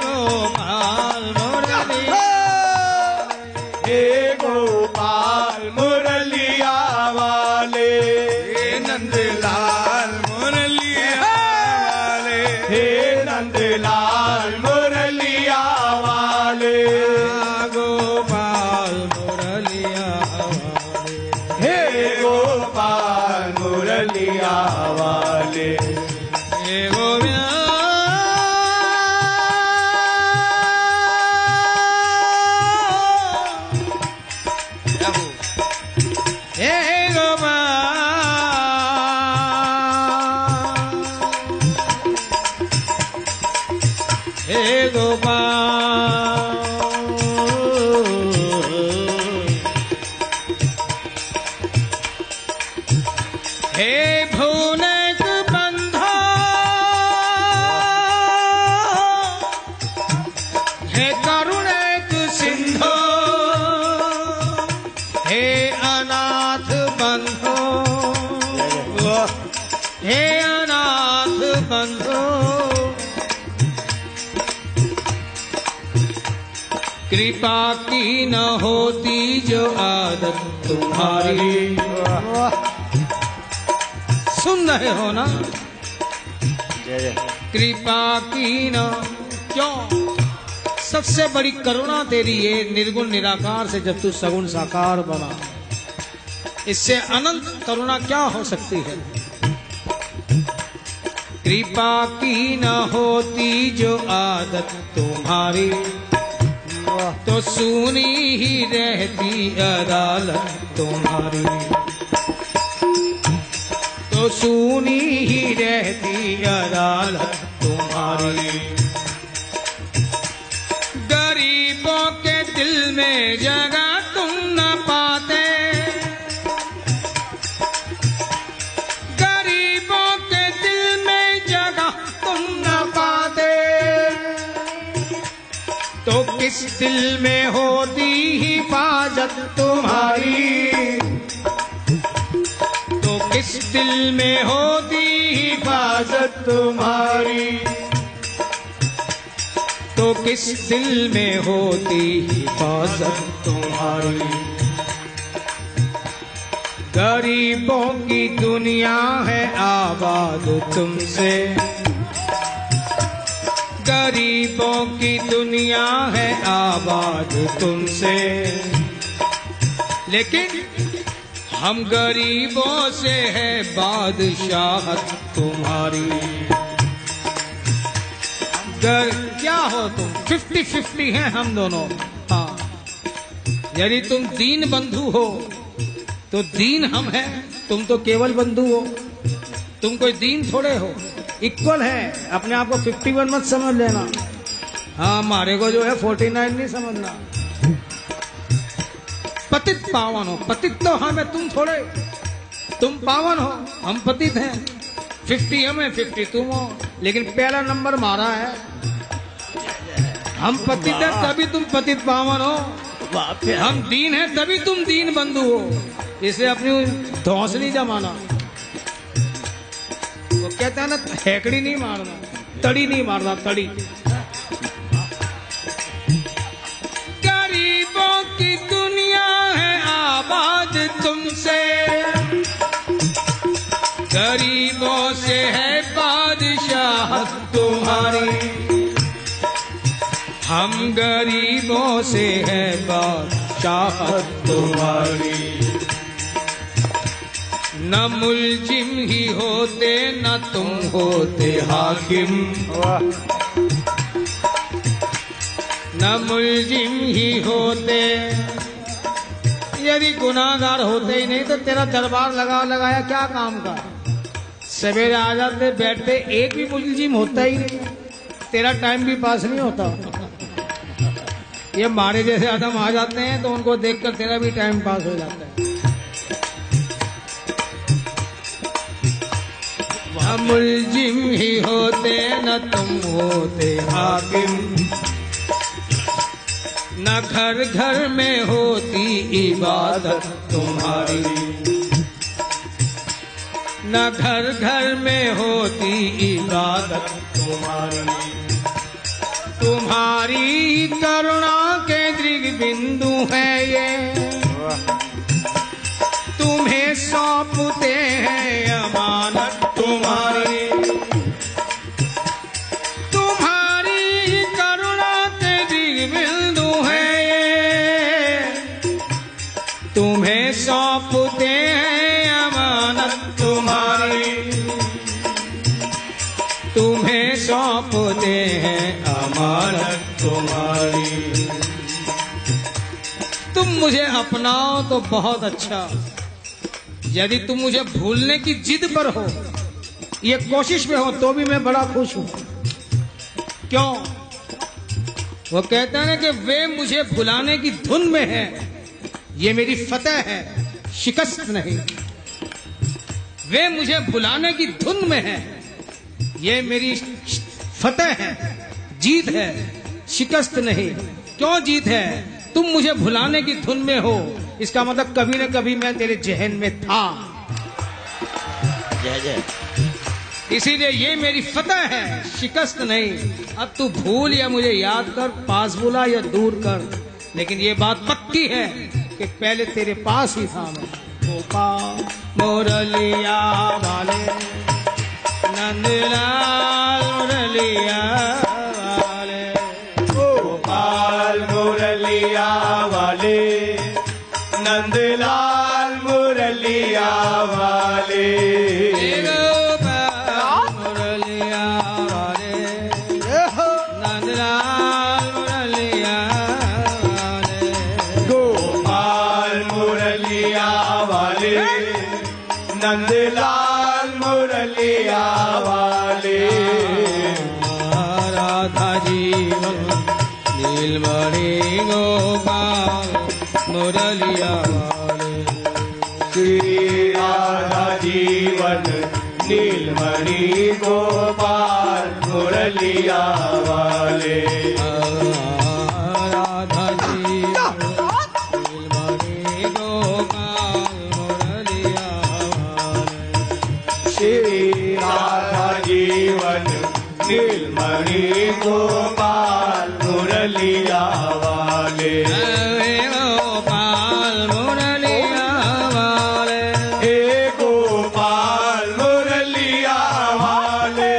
गोपाल मुरलिया, हे गोपाल मुरलिया वाले, हे नंदलाल मुरलिया वाले, हे नंदलाल मुरलिया वाले, गोपाल मुरलिया वाले, हे गोपाल मुरलिया वाले, हे गोविंद, हे गोपाल, हे गोपाल, हे भुवनक बंधो, हे करुणक सिंधो, हे अनाथ बंधो, हे अनाथ बंधो, कृपा की न होती जो आदत तुम्हारी। सुन रहे हो ना? जय जय। कृपा की न, क्यों? सबसे बड़ी करुणा तेरी ये निर्गुण निराकार से जब तू सगुण साकार बना, इससे अनंत करुणा क्या हो सकती है? कृपा की न होती जो आदत तुम्हारी, तो सुनी ही रहती अदालत तुम्हारी, तो सुनी ही रहती अदालत तुम्हारी। गरीबों के दिल में जगह तुम न पाते, गरीबों के दिल में जगह तुम न पाते, तो किस दिल में होती हिफाजत तुम्हारी, तो किस दिल में होती हिफाजत तुम्हारी, तो किस दिल में होती हिफाजत तुम्हारी। गरीबों की दुनिया है आबाद तुमसे, गरीबों की दुनिया है आबाद तुमसे, लेकिन हम गरीबों से है बादशाहत तुम्हारी। क्या हो तुम? 50-50 हैं हम दोनों। हाँ, यदि तुम दीन बंधु हो तो दीन हम हैं, तुम तो केवल बंधु हो, तुम कोई दीन थोड़े हो, इक्वल है। अपने आप को 51 मत समझ लेना। हाँ, हमारे को जो है 49 नहीं समझना। पतित पावन हो, पतित तो हमें, तुम थोड़े, तुम पावन हो, हम पतित हैं। 50 हमें, 50 तुम हो, लेकिन पहला नंबर हमारा है। हम पतित हैं तभी तुम पतित पावन हो, हम दीन हैं तभी तुम दीन बंधु हो। इसे अपनी धौंस नहीं जमाना। वो कहता है ना, हैकड़ी नहीं मारना, तड़ी नहीं मारना, तड़ी। गरीबों की दुनिया है आबाद तुमसे, गरीबों से है बादशाहत तुम्हारी, हम गरीबों से है बादशाहत तुम्हारी। न मुल्जिम ही होते न तुम होते हाकिम, न मुल्जिम ही होते। यदि गुनाहगार होते ही नहीं तो तेरा दरबार लगाया क्या काम का? सवेरे आ जाते बैठते, एक भी मुल्जिम होता ही नहीं, तेरा टाइम भी पास नहीं होता। ये हमारे जैसे आदम आ जाते हैं तो उनको देखकर तेरा भी टाइम पास हो जाता है। मुल्जिम ही होते न तुम होते हाकिम, न घर घर में होती इबादत तुम्हारी, न घर घर में होती इबादत तुम्हारी। तुम्हारी करुणा के दृग बिंदु है ये, तुम्हें सौंपते हैं अमानत तुम्हारी। तुम्हारी करुणा के दृग बिंदु है ये, तुम्हें सौंपते हैं अमानत तुम्हारी, तुम्हें सौंपते हैं अमानत तुम्हारी। तुम मुझे अपनाओ तो बहुत अच्छा, यदि तुम मुझे भूलने की जिद पर हो, ये कोशिश में हो, तो भी मैं बड़ा खुश हूं। क्यों? वो कहते हैं ना कि वे मुझे भुलाने की धुन में है, ये मेरी फतेह है, शिकस्त नहीं। वे मुझे भुलाने की धुन में है, ये मेरी फतेह है, जीत है, शिकस्त नहीं। क्यों जीत है? तुम मुझे भुलाने की धुन में हो, इसका मतलब कभी न कभी मैं तेरे जहन में था। जय जय। इसीलिए ये मेरी फतेह है, शिकस्त नहीं। अब तू भूल या मुझे याद कर, पास बुला या दूर कर, लेकिन ये बात पक्की है कि पहले तेरे पास ही था मैं। गोपाल मुरलिया वाले नंदलाल मुरलिया वाले, गोपाल मुरलिया वाले नंदलाल मुरलिया वाले, गोपाल मुरलिया वाले नंदलाल मुरलिया वाले, गोपाल मुरलिया वाले नंदलाल मुरलिया वाले, राधा जीवन नीलमणि गोपाल मुरलिया वाले, श्री राधा जीवन नीलमणि गोपाल मुरलिया वाले, राधा जीवन नीलमणि गोपाल मुरलिया वाले, श्री राधा जीवन नीलमणि गोपाल मुरलिया वाले, गोपाल मुरलिया वाले, हे गोपाल मुरलिया वाले,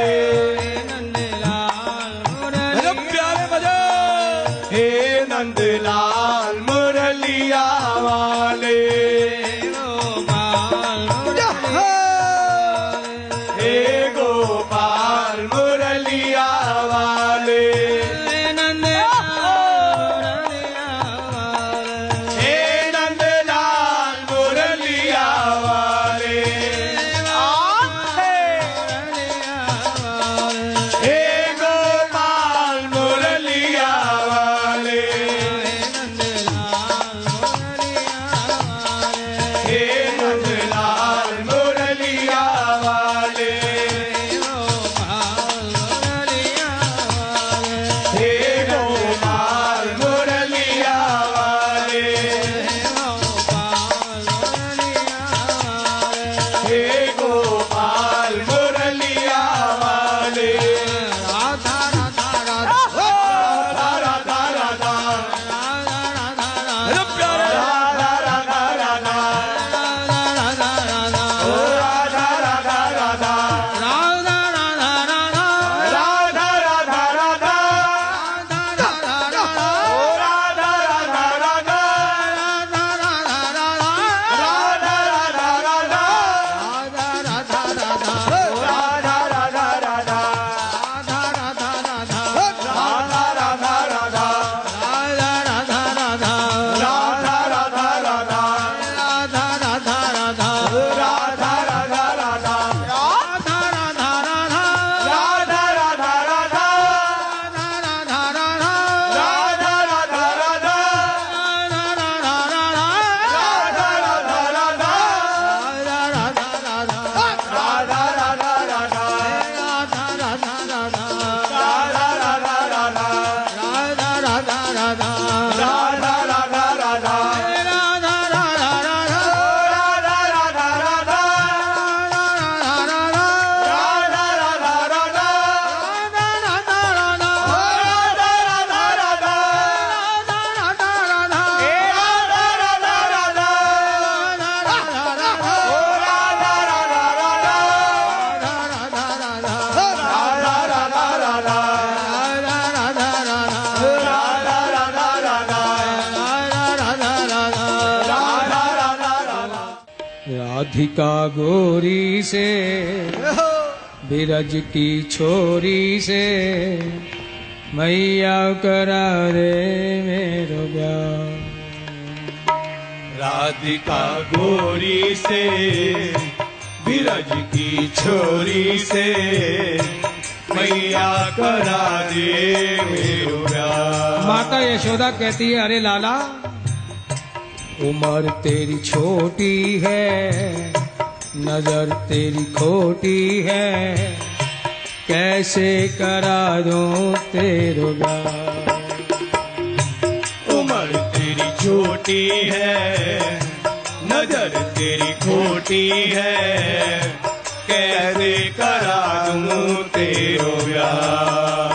नंदलाल अरे मुरलिया प्यारे बजे, हे नंदलाल मुरलिया वाले, गोपाल मुरलिया हे गोपाल मुरलिया वाले, हे नंदलाल मुरलिया वाले, हे गोपाल मुरलिया वाले, हे नंदलाल मुरलिया वाले, हे गोपाल मुरलिया वाले, हे गोपाल मुरलिया वाले, राधा राधा राधा, अरे प्यारे राधा राधा राधा, राधा राधा राधा, राधा राधा राधा, राधा राधा राधा, राधा राधा राधा, राधिका गोरी से बिरज की छोरी से मैया करा दे मेरो ब्याह। राधिका गोरी से बिरज की छोरी से मैया करा दे मेरो ब्याह। माता यशोदा कहती है, अरे लाला उम्र तेरी छोटी है, नजर तेरी खोटी है, कैसे करा दूं तेरो ब्याह। उम्र तेरी छोटी है, नजर तेरी खोटी है, कैसे करा दूं तेरो ब्याह।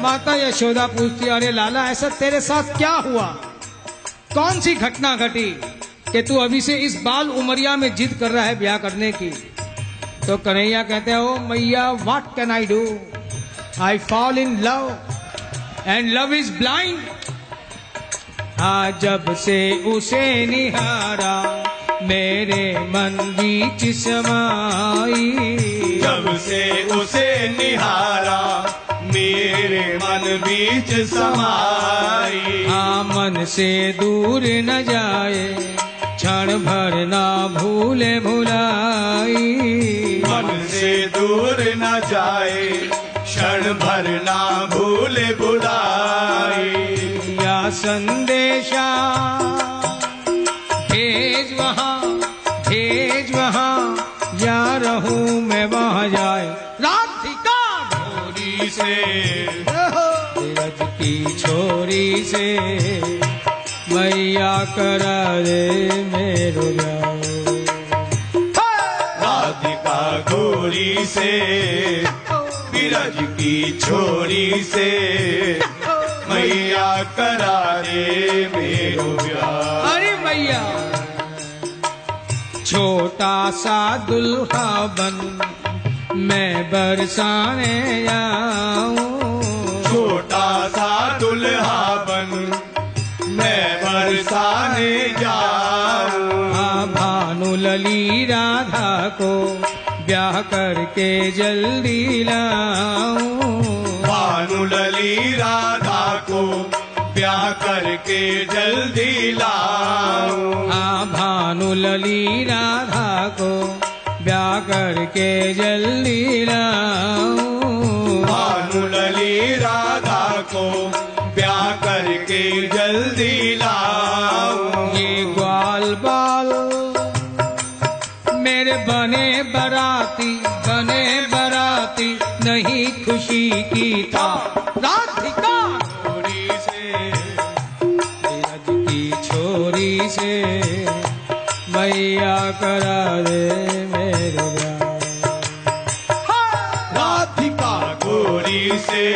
माता यशोदा पूछती, अरे लाला ऐसा तेरे साथ क्या हुआ, कौन सी घटना घटी कि तू अभी से इस बाल उमरिया में जिद कर रहा है ब्याह करने की। तो कन्हैया कहते हैं, ओ मैया what can I do, I fall in love and love is blind. जब से उसे निहारा मेरे मन बीच समाई, जब से उसे निहारा मेरे मन बीच समाई। मन से दूर न जाए क्षण भर ना भूले भुलाई, मन से दूर न जाए क्षण भर ना भूले भुलाई। या संदेशा भेज वहाँ या रहूं मैं वहाँ जाए। राधिका छोरी से ब्रज की छोरी से मैया करा दे मेरो राधिका गोरी से बिरज की छोरी से मैया करा दे मेरो ब्याह। अरे मैया छोटा सा दुल्हा बन मैं बरसाने जाऊं, छोटा सा दुल्हा बन मैं बरसाने जाऊं। भानु लली राधा को ब्याह करके जल्दी लाऊं, भानु लली राधा को ब्याह करके जल्दी लाऊं। भानु लली राधा को ब्याह करके जल्दी लाऊं, भानु लली राधा को ब्याह करके जल्दी लाऊं। ये ग्वाल बाल मेरे बने बराती नहीं खुशी की था। राधिका छोरी से ब्रज की छोरी से मैया करा दे मेरे ब्याह। राधिका गोरी से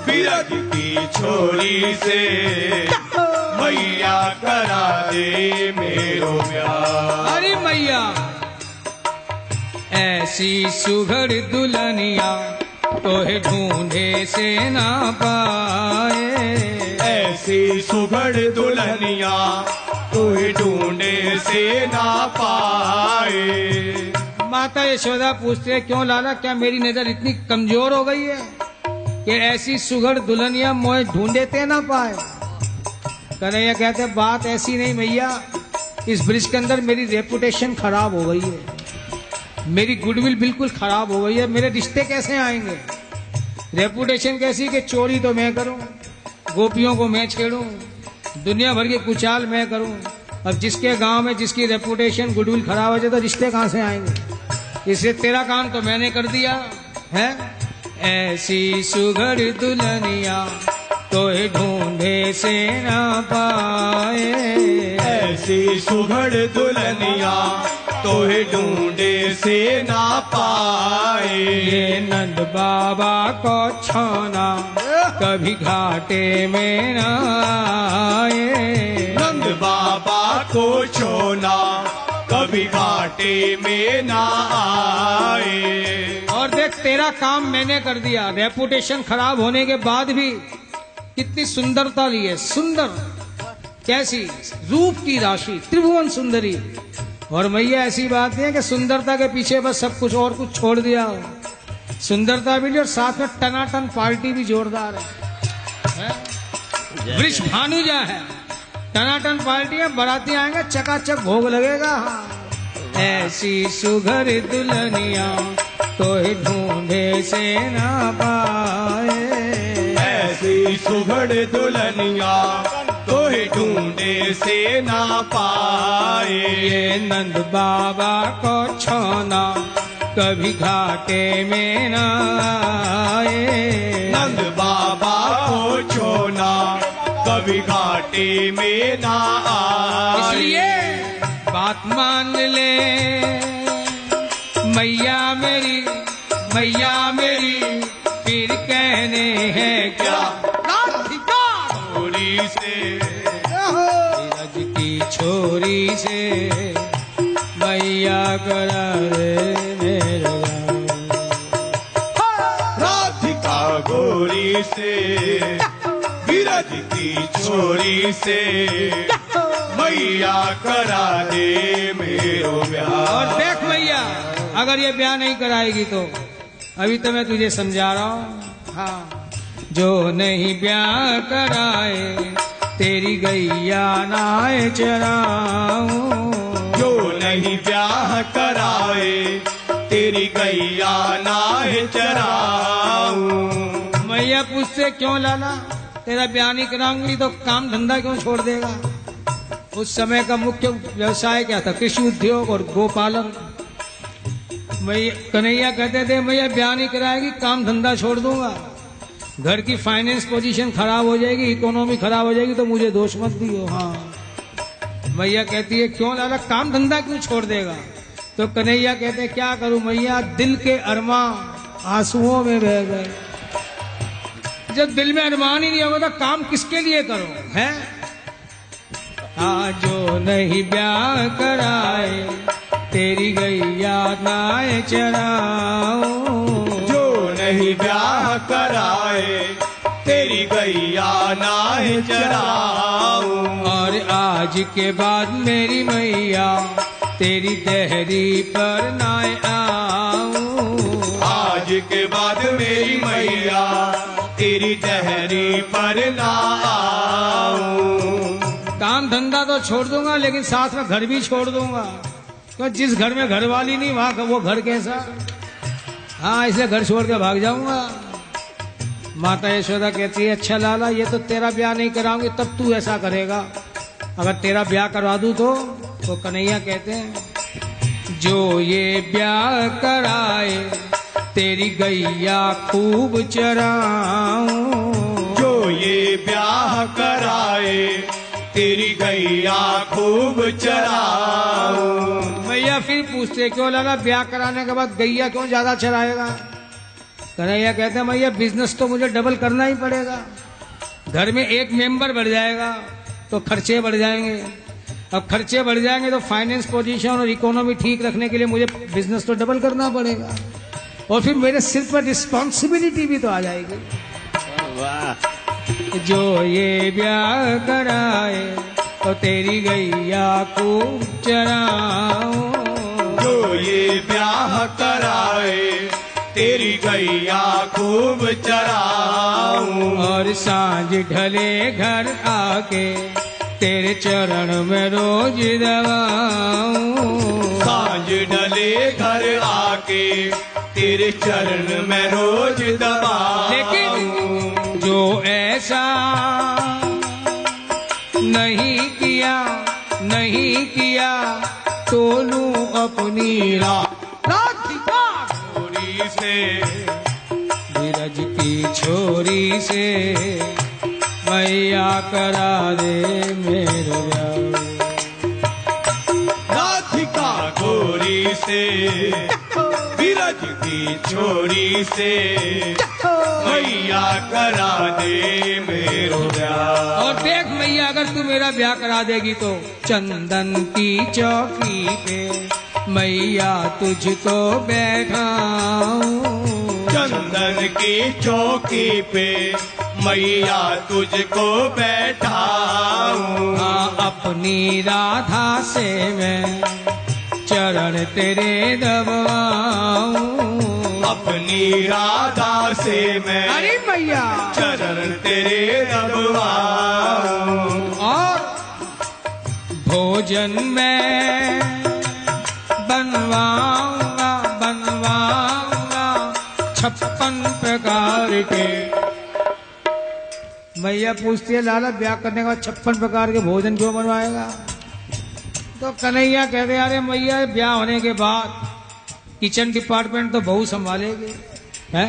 बिरज की छोरी से मैया करा दे मेरो ब्याह। अरे मैया ऐसी सुघड़ दुल्हनिया तोहे ढूंढे से ना पाए, ऐसी सुघड़ दुल्हनिया कोई ढूंढे से ना पाए। माता यशोदा पूछते हैं, क्यों लाला क्या मेरी नजर इतनी कमजोर हो गई है कि ऐसी सुघड़ दुल्हनिया मोए ढूंढे ना पाए। कन्हैया कहते हैं, बात ऐसी नहीं मैया, इस ब्रिज के अंदर मेरी रेपुटेशन खराब हो गई है, मेरी गुडविल बिल्कुल खराब हो गई है। मेरे रिश्ते कैसे आएंगे, रेपुटेशन कैसी कि चोरी तो मैं करूं, गोपियों को मैं छेड़ूं, दुनिया भर की कुचाल मैं करूं। अब जिसके गांव में जिसकी रेपुटेशन गुडविल खराब हो जाए तो रिश्ते कहां से आएंगे। इससे तेरा काम तो मैंने कर दिया है। ऐसी सुघड़ दुल्हनिया तोहे ढूंढे से ना पाए, ऐसी सुघड़ दुल्हनिया तोहे ढूंढे से ना पाए। ये नंद बाबा को छाना कभी घाटे में ना आए, नंद बाबा को छोना कभी घाटे में ना आए। और देख तेरा काम मैंने कर दिया, रेपुटेशन खराब होने के बाद भी कितनी सुंदरता ली है, सुंदर कैसी रूप की राशि, त्रिभुवन सुंदरी। और मैया ऐसी बात नहीं है कि सुंदरता के पीछे बस सब कुछ और कुछ छोड़ दिया हो, सुंदरता भी ली और साथ में टनाटन पार्टी भी जोरदार है। वृष भानुजा है, टनाटन पार्टी है, बाराती आएंगे चकाचक भोग लगेगा। ऐसी सुघर दुल्हनिया तो ढूंढे से ना पाए, ऐसी सुघड़ दुल्हनिया तोहे ढूंढे से ना पाए। ये नंद बाबा को छोना कभी घाटे में ना आए, नंद बाबा को छोना कभी घाटे में ना आए। इसलिए बात मान ले मैया मेरी, फिर कहने हैं मैया करा दे मेरे राधिका गोरी से विरज की छोरी से मैया करा दे मेरो ब्याह। और देख मैया, अगर ये ब्याह नहीं कराएगी तो अभी तो मैं तुझे समझा रहा हूँ। हाँ, जो नहीं ब्याह कराए तेरी गैया नाय चराऊं। जो नहीं ब्याह कराए तेरी गैया नाय चराऊं। मैया पूछते क्यों लाला, तेरा ब्याह नहीं कराऊंगी तो काम धंधा क्यों छोड़ देगा? उस समय का मुख्य व्यवसाय क्या था? कृषि उद्योग और गोपालन। मैया कन्हैया कहते थे मैया ब्याह नहीं कराएगी, काम धंधा छोड़ दूंगा, घर की फाइनेंस पोजीशन खराब हो जाएगी, इकोनॉमी खराब हो जाएगी, तो मुझे दोष मत दियो। हाँ, मैया कहती है क्यों लाला, काम धंधा क्यों छोड़ देगा? तो कन्हैया कहते क्या करूं मैया, दिल के अरमान आंसुओं में बह गए। जब दिल में अरमान ही नहीं होगा तो काम किसके लिए करो है? जो नहीं ब्याह कराए तेरी गैया नाय चराऊं। जो नहीं ब्याह कराए तेरी गैया नाय चराऊं। और आज के बाद मेरी मैया तेरी देहरी पर नाय आऊं। आज के बाद मेरी मैया तेरी देहरी पर ना आऊं। काम धंधा तो छोड़ दूंगा लेकिन साथ में घर भी छोड़ दूंगा, तो जिस घर में घरवाली नहीं वहां का वो घर कैसा? हाँ, इसलिए घर छोड़ के भाग जाऊंगा। माता यशोदा कहती है अच्छा लाला, ये तो तेरा ब्याह नहीं कराऊंगी तब तू ऐसा करेगा, अगर तेरा ब्याह करवा दूं तो कन्हैया कहते हैं जो ये ब्याह कराए तेरी गैया खूब चराऊं। जो ये ब्याह कराए तेरी गैया खूब चराऊं। मैया फिर पूछते क्यों लगा, ब्याह कराने के बाद गैया क्यों ज्यादा चराएगा? कन्हैया कहते हैं मैया बिजनेस तो मुझे डबल करना ही पड़ेगा, घर में एक मेंबर बढ़ जाएगा तो खर्चे बढ़ जाएंगे, अब खर्चे बढ़ जाएंगे तो फाइनेंस पोजीशन और इकोनॉमी ठीक रखने के लिए मुझे बिजनेस तो डबल करना पड़ेगा, और फिर मेरे सिर पर रिस्पॉन्सिबिलिटी भी तो आ जाएगी। वाह। जो ये ब्याह कराए तो तेरी गैया को चराऊं। जो ये ब्याह कराए तेरी गैया खूब चराऊं। और सांझ ढले घर आके तेरे चरण में रोज दबाऊं। सांझ ढले घर आके तेरे चरण में रोज दबाऊं। लेकिन जो ऐसा नहीं किया तो लूं अपनी राधिका छोरी से धीरज की छोरी से मैया करा दे मेरे ब्याह। राधिका गोरी से विरज की छोरी से मैया करा दे मेरो ब्याह। और देख मैया अगर तू मेरा ब्याह करा देगी तो चंदन की चौकी पे मैया तुझको बैठाऊं। चंदन की चौकी पे मैया तुझको बैठाऊं। हाँ, अपनी राधा से मैं चरण तेरे दबाऊं। अपनी राधा से मैं अरे मैया चरण तेरे दबाऊं। और भोजन में बनवाऊंगा 56 प्रकार के। मैया पूछती है लाला ब्याह करने के बाद 56 प्रकार के भोजन क्यों बनवाएगा? तो कन्हैया कहते अरे मैया ब्याह होने के बाद किचन डिपार्टमेंट तो बहू संभालेगी है,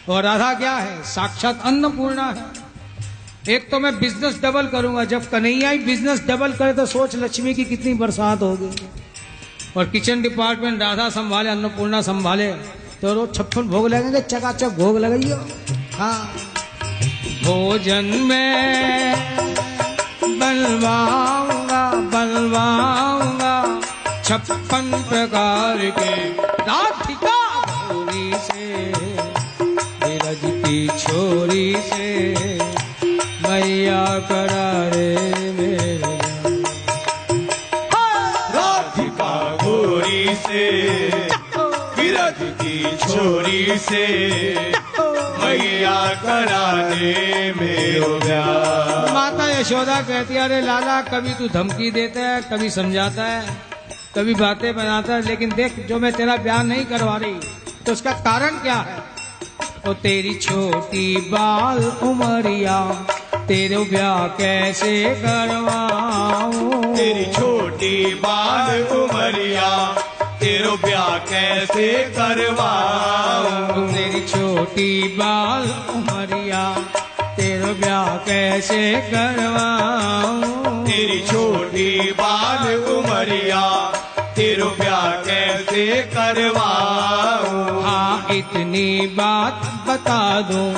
और राधा क्या है, साक्षात अन्नपूर्णा है। एक तो मैं बिजनेस डबल करूंगा, जब कन्हैया ही बिजनेस डबल करे तो सोच लक्ष्मी की कितनी बरसात होगी। और किचन डिपार्टमेंट राधा संभाले, अन्नपूर्णा संभाले, तो रोज 56 भोग लगेंगे, चकाचक भोग लगाइयो। हाँ, भोजन में बनवाऊंगा 56 56 प्रकार के राधिका गौरी से, ब्रज की छोरी से मैया करारे मेरे राधिका गोरी से, ब्रज की छोरी से मैया करा दे मेरो ब्याह। माता यशोदा कहती है, अरे लाला कभी तू धमकी देता है, कभी समझाता है, कभी बातें बनाता है, लेकिन देख जो मैं तेरा ब्याह नहीं करवा रही तो उसका कारण क्या है? तो तेरी छोटी बाल उमरिया तेरे ब्याह कैसे करवाऊं? तेरी छोटी बाल उमरिया तेरो ब्याह कैसे करवाऊं? तेरी छोटी बाल उमरिया तेरे ब्याह कैसे करवाऊं? तेरी छोटी बाल उमरिया तेरो ब्याह कैसे करवाऊं? हाँ इतनी बात बता दूं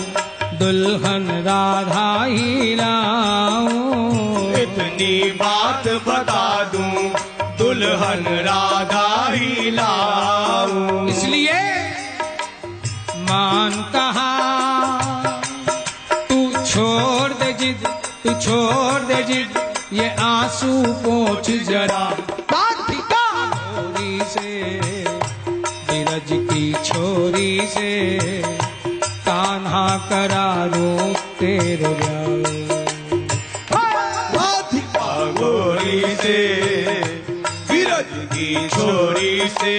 दुल्हन राधा ही लाऊं। इतनी बात बता दूं दुल्हन राधा ही लाऊं। इसलिए मान कहा तू छोड़ दे जिद, तू छोड़ दे जिद, ये आंसू पोंछ जरा राधिका गौरी से, ब्रज की छोरी से कान्हा करा दूं तेरे ब्याह। राधिका गोरी से, ब्रज की छोरी से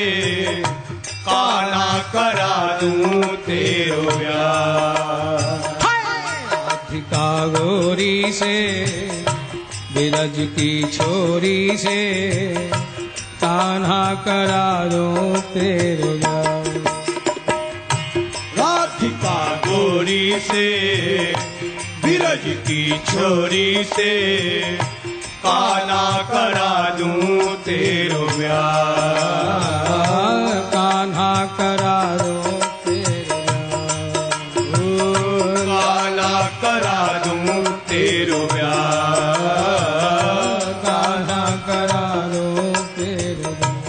कान्हा करा दूं तेरो ब्याह। राधिका गोरी से, ब्रज की छोरी से कान्हा करा दूं तेरे ब्याह। राधिका गोरी से, ब्रज की छोरी से कान्हा करा दूं तेरो ब्याह। कान्हा करा दूं तेरे ब्याह। कान्हा करा दूं तेरो ब्याह। कान्हा करा दूं तेरे ब्याह।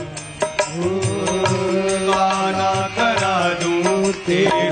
कान्हा करा दूं तेरो